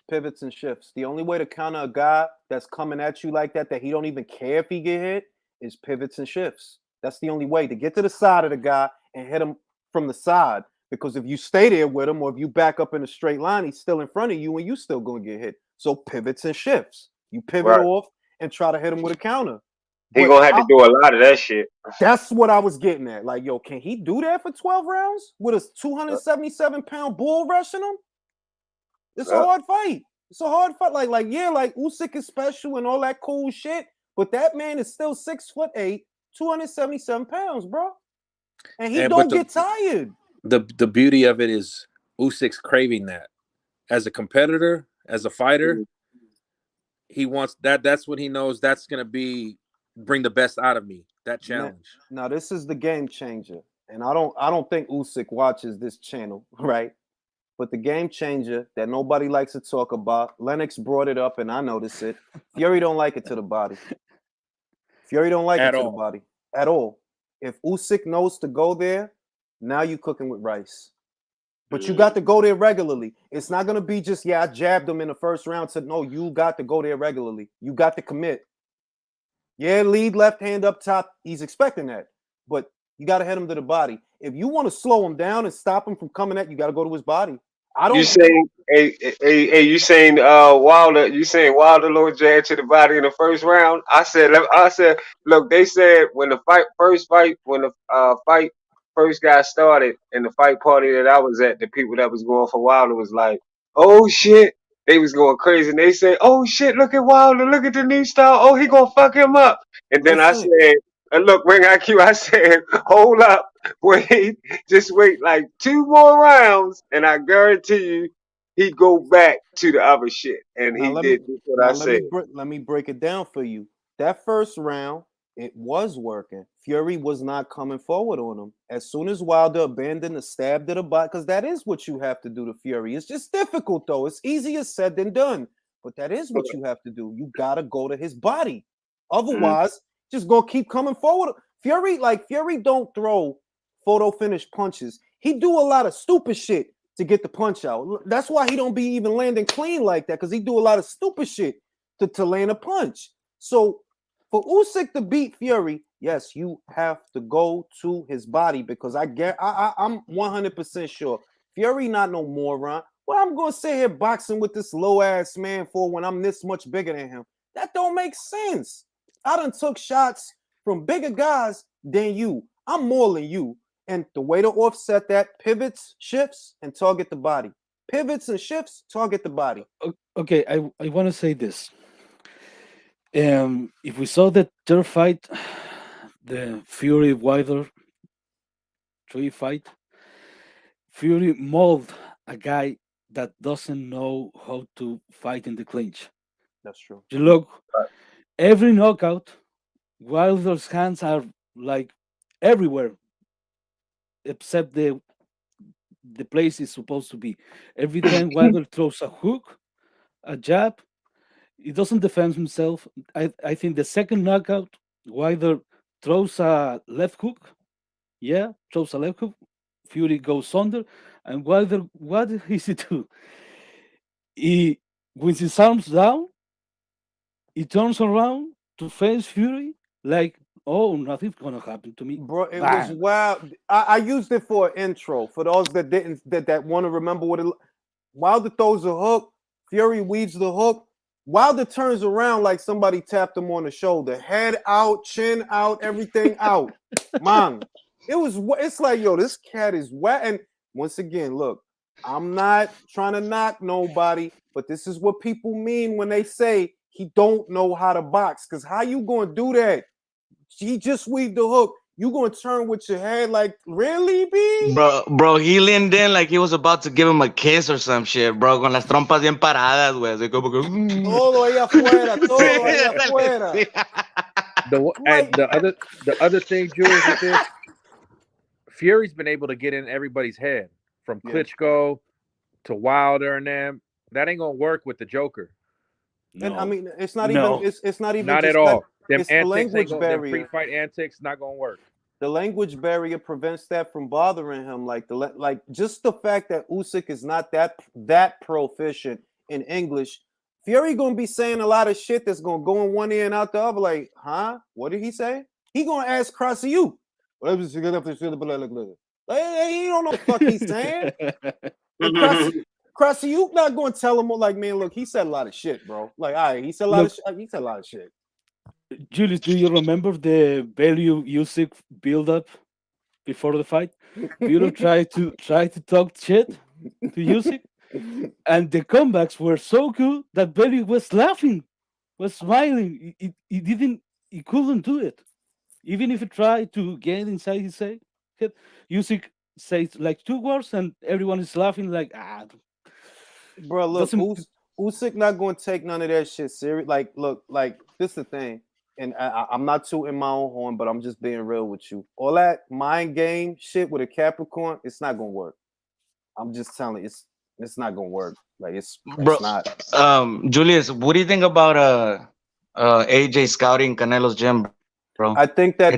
Pivots and shifts. The only way to counter a guy that's coming at you like that he don't even care if he get hit, is pivots and shifts. That's the only way to get to the side of the guy and hit him from the side. Because if you stay there with him, or if you back up in a straight line, he's still in front of you and you still gonna get hit. So pivots and shifts. You pivot off and try to hit him with a counter. He's gonna have to do a lot of that shit. That's what I was getting at. Like, yo, can he do that for 12 rounds with a 277-pound bull rushing him? It's a hard fight. It's a hard fight. Like Usyk is special and all that cool shit, but that man is still 6'8", 277 pounds, bro. And he don't get tired. The beauty of it is Usyk's craving that. As a competitor, as a fighter, he wants that. That's what he knows. That's gonna bring the best out of me. That challenge. Now this is the game changer, and I don't think Usyk watches this channel, right? But the game changer that nobody likes to talk about, Lennox brought it up, and I noticed it. Fury don't like it to the body. Fury don't like it to the body at all. If Usyk knows to go there, now you cooking with rice. But you got to go there regularly. It's not going to be just, I jabbed him in the first round. No, you got to go there regularly. You got to commit. Yeah, lead left hand up top. He's expecting that. But you got to hit him to the body. If you want to slow him down and stop him from coming at you, got to go to his body. You saying Wilder? You saying Wilder low jab to the body in the first round? I said, look, they said when the fight first got started, and the fight party that I was at, the people that was going for Wilder was like, oh shit, they was going crazy, and they said, oh shit, look at Wilder, look at the new style, oh he gonna fuck him up, and then I said. And look, Ring IQ, I said, hold up, just wait like 2 more rounds, and I guarantee you he'd go back to the other shit. And he did what I said. Let me break it down for you. that first round, it was working. Fury was not coming forward on him. As soon as Wilder abandoned the stab to the body, because that is what you have to do to Fury. It's just difficult, though. It's easier said than done. But that is what you have to do. You got to go to his body. Otherwise, just going to keep coming forward. Fury don't throw photo finish punches. He do a lot of stupid shit to get the punch out. That's why he don't be even landing clean like that, because he do a lot of stupid shit to land a punch. So for Usyk to beat Fury, yes, you have to go to his body, because I'm 100% sure Fury not no moron. Well, I'm gonna sit here boxing with this low ass man for when I'm this much bigger than him. That don't make sense. I done took shots from bigger guys than you. I'm more than you. And the way to offset that, pivots, shifts, and target the body. Pivots and shifts, target the body. Okay, I want to say this. If we saw the third fight, the Fury Wilder 3 fight, Fury mauled a guy that doesn't know how to fight in the clinch. That's true. You look, every knockout, Wilder's hands are like everywhere, except the place is supposed to be. Every time Wilder throws a hook, a jab, he doesn't defend himself. I think the second knockout, Wilder throws a left hook. Yeah, throws a left hook. Fury goes under, and Wilder, what does he do? He, with his arms down, he turns around to face Fury like, oh, nothing's gonna happen to me. Bro, it Bang. was wild. I used it for an intro. For those that didn't that want to remember what it. Wilder throws a hook, Fury weaves the hook. Wilder turns around like somebody tapped him on the shoulder, head out, chin out, everything out. Man, it's like, yo, this cat is wet. And once again, look, I'm not trying to knock nobody, but this is what people mean when they say he don't know how to box. Because how you gonna do that? He just weaved the hook. You gonna turn with your head like, really, B? Bro, he leaned in like he was about to give him a kiss or some shit, bro, con las trompas bien paradas, güey, así como que... Todo ahí afuera, todo Sí, ahí ándale, afuera. sí. And the other thing, Jules, with this, Fury's been able to get in everybody's head, from Yeah. Klitschko to Wilder and them. That ain't gonna work with the Joker. And I mean, it's not No. even. It's not even. Not just at all. that. Them It's the antics language ain't gonna, them barrier. pre-fight antics not gonna work. The language barrier prevents that from bothering him. Like just the fact that Usyk is not that proficient in English. Fury gonna be saying a lot of shit that's gonna go in one ear and out the other. Like, huh? What did he say? He gonna ask Crossy you. Like, he don't know what the fuck he's saying. Crossy, you not gonna tell him like, man, look, he said a lot of shit, bro. Like, all right, he said a lot of shit. He said a lot of shit. Julius, do you remember the value Usyk build up before the fight? Build tried to talk shit to Usyk, and the comebacks were so good that Belly was laughing, was smiling. He couldn't do it. Even if he tried to get inside his head, Usyk says like 2 words and everyone is laughing like, Bro, look, Usyk not going to take none of that shit serious. Like, look, like, this is the thing. And I'm not tooting my own horn, but I'm just being real with you. All that mind game shit with a Capricorn, it's not going to work. I'm just telling you, it's not going to work. Like, it's not. Julius, what do you think about AJ scouting Canelo's gym, bro? I think that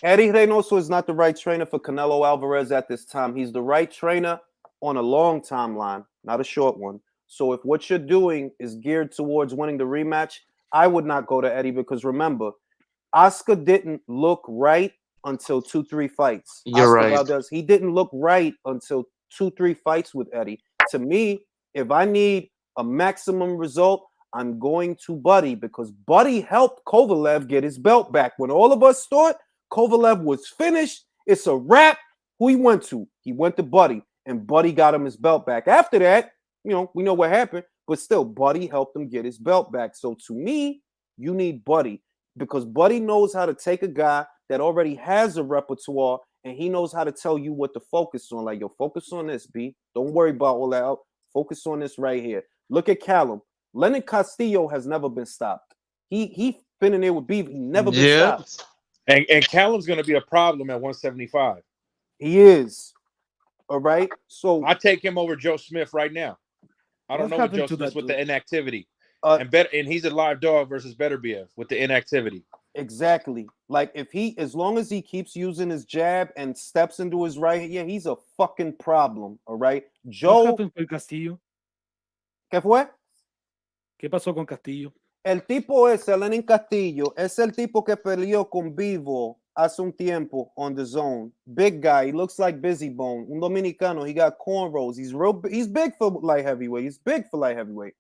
Eddie Reynoso is not the right trainer for Canelo Alvarez at this time. He's the right trainer on a long timeline, not a short one. So if what you're doing is geared towards winning the rematch, I would not go to Eddie, because remember, Oscar didn't look right until 2-3 fights. You're Oscar right. Valdez, he didn't look right until 2-3 fights with Eddie. To me, if I need a maximum result, I'm going to Buddy, because Buddy helped Kovalev get his belt back. When all of us thought Kovalev was finished, it's a wrap. Who he went to? He went to Buddy, and Buddy got him his belt back. After that, we know what happened, but still, Buddy helped him get his belt back. So to me, you need Buddy, because Buddy knows how to take a guy that already has a repertoire, and he knows how to tell you what to focus on. Like, yo, focus on this, B. Don't worry about all that. Focus on this right here. Look at Callum. Leonard Castillo has never been stopped. He been in there with beef. He never been Yep. stopped. And Callum's going to be a problem at 175. He is. All right. So I take him over Joe Smith right now. I don't What know what happened Joe to Smith's that with the dude? inactivity. uh, And he's a live dog versus Beterbiev with the inactivity. exactly. Like as long as he keeps using his jab and steps into his right, yeah, he's a fucking problem. All right. What Joe, happened with Castillo? ¿qué fue? ¿Qué pasó con Castillo? El tipo ese, Lenin Castillo, es el tipo que peleó con Vivo hace un tiempo on the zone. Big guy. He looks like Busy Bone. Un dominicano. He got cornrows. He's big for light heavyweight. He's big for light heavyweight.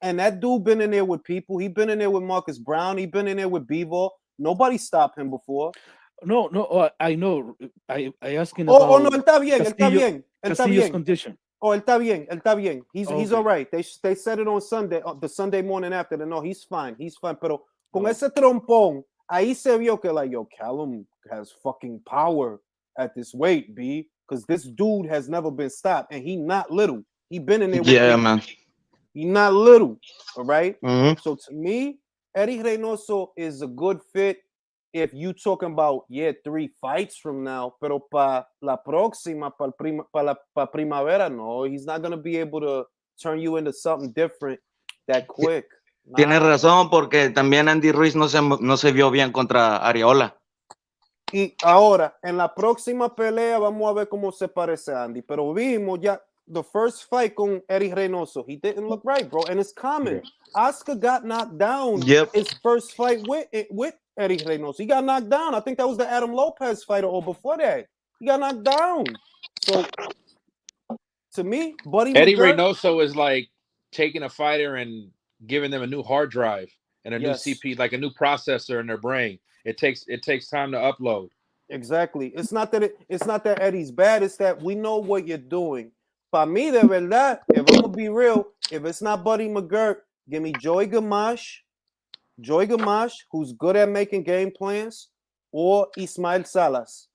And that dude been in there with people. He been in there with Marcus Brown. He been in there with Bevo. Nobody stopped him before. No, I know. I asking Oh, about no, él está bien. Él está Castillo, bien. Él está Castillo's bien. condition. Oh, él está bien. Él está bien. He's Okay. all right. They said it on Sunday, the Sunday morning after. No, he's fine. He's fine. Pero con Oh. ese trompón, ahí se vio que like, yo, Callum has fucking power at this weight, B. Because this dude has never been stopped. And he not little. He been in there with Yeah, people. man. He not little. All right? Mhm. So to me, Eddie Reynoso is a good fit if you talking about 3 fights from now, pero para la próxima, para primavera, no, he's not gonna be able to turn you into something different that quick. Tienes Nah. razón, porque también Andy Ruiz no se vio bien contra Ariola. Y ahora, en la próxima pelea, vamos a ver cómo se parece a Andy. Pero vimos ya, the first fight con Eddie Reynoso, he didn't look right, bro. And it's common. Oscar got knocked down his first fight with Eddie Reynoso. He got knocked down. I think that was the Adam Lopez fight or before that. He got knocked down. So, to me, Buddy Eddie McGirt, Reynoso is like taking a fighter and giving them a new hard drive and a new Yes. CP, like a new processor in their brain. It takes time to upload. Exactly. It's not that Eddie's bad. It's that we know what you're doing. Para mí, de verdad, if I'm gonna be real, if it's not Buddy McGirt, give me Joey Gamache, who's good at making game plans, or Ismael Salas.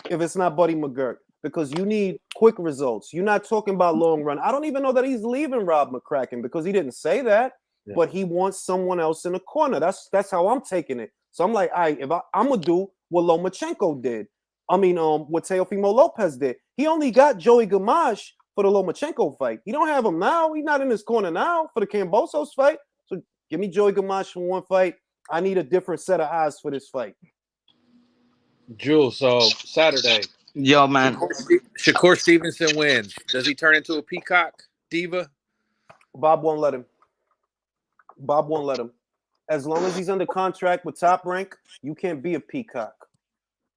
If it's not Buddy McGirt, because you need quick results. You're not talking about long run. I don't even know that he's leaving Rob McCracken because he didn't say that, but he wants someone else in the corner. That's how I'm taking it. So I'm like, all right, I'm gonna do what Lomachenko did. I mean, what Teofimo Lopez did. He only got Joey Gamache for the Lomachenko fight. He don't have him now. He's not in his corner now for the Cambosos fight. So give me Joey Gamache for one fight. I need a different set of eyes for this fight. Jules, so Saturday. Yo, man. Shakur Stevenson wins. Does he turn into a peacock diva? Bob won't let him. As long as he's under contract with Top Rank, you can't be a peacock.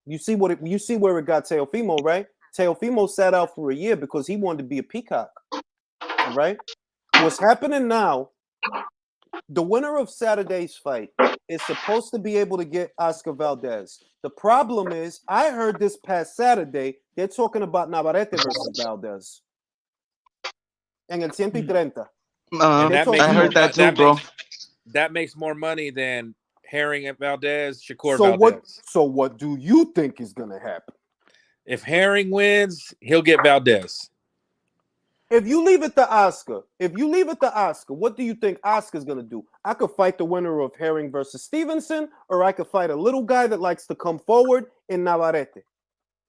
You see where it got Teofimo, right? Teofimo sat out for a year because he wanted to be a peacock. All right? What's happening now, the winner of Saturday's fight is supposed to be able to get Oscar Valdez. The problem is, I heard this past Saturday, they're talking about Navarrete versus Valdez. En el 130. I heard that too, bro. That makes more money than Herring and Valdez, Shakur Valdez. So what do you think is going to happen? If Herring wins, he'll get Valdez. If you leave it to Oscar, what do you think Oscar's going to do? I could fight the winner of Herring versus Stevenson, or I could fight a little guy that likes to come forward in Navarrete,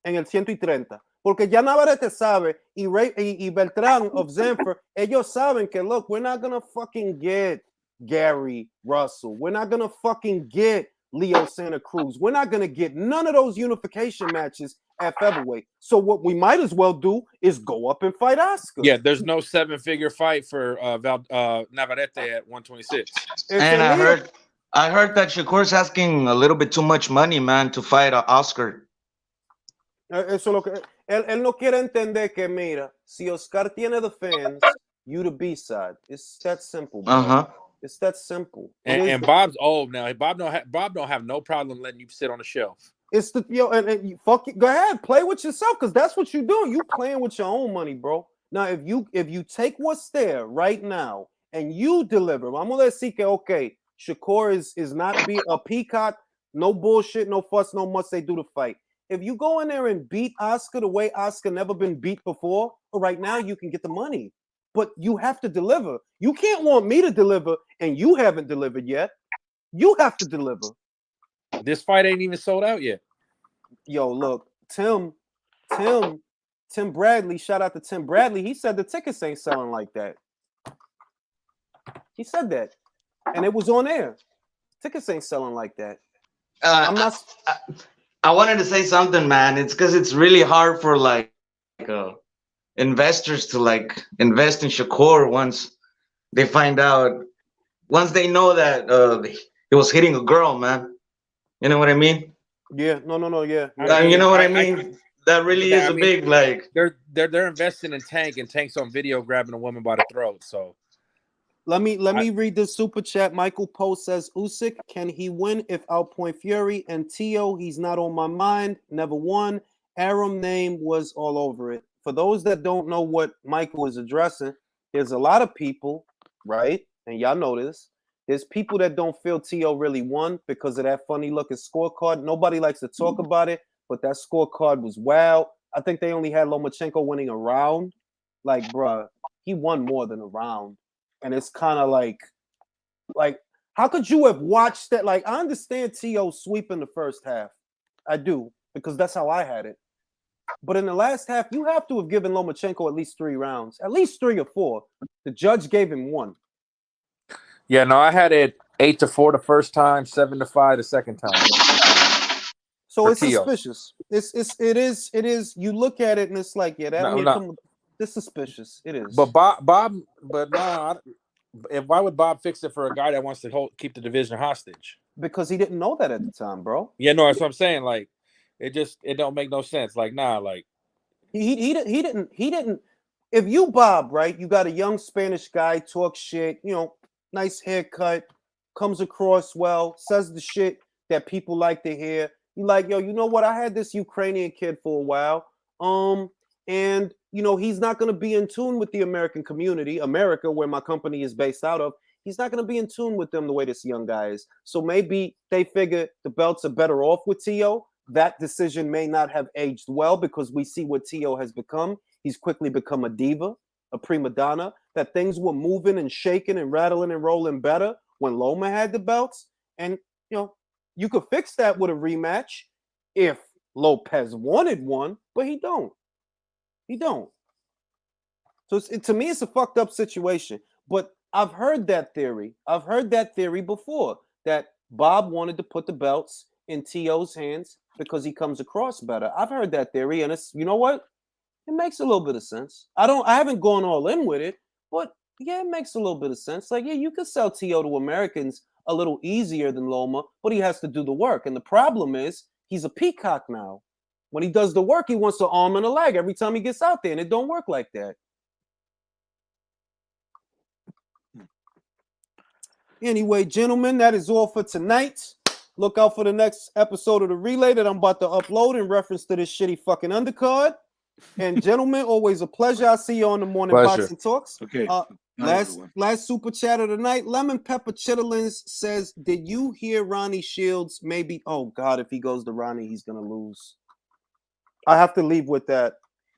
en el 130. Porque ya Navarrete sabe, y Beltrán of Zanfer, ellos saben que, look, we're not going to fucking get Gary Russell. We're not going to fucking get Leo Santa Cruz. We're not going to get none of those unification matches at featherweight. So what we might as well do is go up and fight Oscar. Yeah, there's no 7-figure fight for Navarrete at 126. And I heard that Shakur's asking a little bit too much money, man, to fight Oscar. Eso es lo que él no quiere entender que, mira, si Oscar tiene the fans, you the B-side. It's that simple, bro. It's that simple. And Bob's old now. Bob don't have no problem letting you sit on the shelf. It's the and you fuck it. Go ahead, play with yourself, because that's what you're doing. You playing with your own money, bro. Now, if you take what's there right now and you deliver, I'm gonna see que okay, Shakur is not be a peacock, no bullshit, no fuss, no muss. They do the fight. If you go in there and beat Oscar the way Oscar never been beat before, right now you can get the money. But you have to deliver. You can't want me to deliver and you haven't delivered yet. You have to deliver. This fight ain't even sold out yet. Yo, look, Tim Bradley, shout out to Tim Bradley. He said the tickets ain't selling like that. He said that. And it was on air. Tickets ain't selling like that. I'm not. I wanted to say something, man. It's because it's really hard for like investors to like invest in Shakur once they find out, once they know that he was hitting a girl, man. You know what I mean? Yeah, no, yeah. You know what I mean? That really is a big like. They're investing in Tank, and Tank's on video grabbing a woman by the throat. So let me read this super chat. Michael Post says, Usyk, can he win if outpoint Fury? And Tio, he's not on my mind. Never won. Aram name was all over it. For those that don't know what Michael is addressing, there's a lot of people, right? And y'all know this. There's people that don't feel Tio really won because of that funny looking scorecard. Nobody likes to talk about it, but that scorecard was wild. I think they only had Lomachenko winning a round. Like, bruh, he won more than a round. And it's kind of like, how could you have watched that? Like, I understand Tio sweeping the first half. I do, because that's how I had it. But in the last half, you have to have given Lomachenko at least 3 rounds, at least 3 or 4. The judge gave him 1. yeah, no, I had it 8-4 the first time, 7-5 the second time. So For it's Tio. suspicious. It is. You look at it and it's like, yeah, it's suspicious. It is. But why would Bob fix it for a guy that wants to keep the division hostage? Because he didn't know that at the time, bro. Yeah, no, that's what I'm saying. Like, it don't make no sense. Like, nah, like he didn't. If you Bob, right, you got a young Spanish guy, talk shit, nice haircut, comes across well, says the shit that people like to hear. You like, yo, you know what? I had this Ukrainian kid for a while. And he's not going to be in tune with the American community, America, where my company is based out of. He's not going to be in tune with them the way this young guy is. So maybe they figure the belts are better off with Tio. That decision may not have aged well because we see what Tio has become. He's quickly become a diva, a prima donna, that things were moving and shaking and rattling and rolling better when Loma had the belts. And, you could fix that with a rematch if Lopez wanted one, but he don't. He don't. So to me, it's a fucked up situation. But I've heard that theory. I've heard that theory before, that Bob wanted to put the belts in Tio's hands because he comes across better. I've heard that theory, and it's, you know what? It makes a little bit of sense. I haven't gone all in with it, but yeah, it makes a little bit of sense. Like, yeah, you could sell Tio to Americans a little easier than Loma, but he has to do the work. And the problem is he's a peacock now. When he does the work, he wants an arm and a leg every time he gets out there, and it don't work like that. Anyway, gentlemen, that is all for tonight. Look out for the next episode of the Relay that I'm about to upload in reference to this shitty fucking undercard. And gentlemen, always a pleasure. I'll see you on the morning boxing talks. Okay. Last super chat of the night. Lemon Pepper Chitterlings says, did you hear Ronnie Shields maybe? Oh God, if he goes to Ronnie, he's gonna lose. I have to leave with that.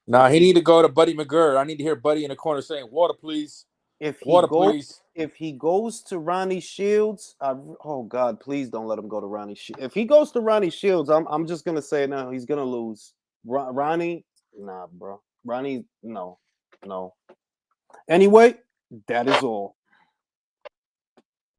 Nah, he need to go to Buddy McGirt. I need to hear Buddy in the corner saying, "Water, please." Please. If he goes to Ronnie Shields, oh God, please don't let him go to Ronnie Shields. If he goes to Ronnie Shields, I'm just gonna say now he's gonna lose. Ronnie, nah, bro. Ronnie, no. Anyway, that is all.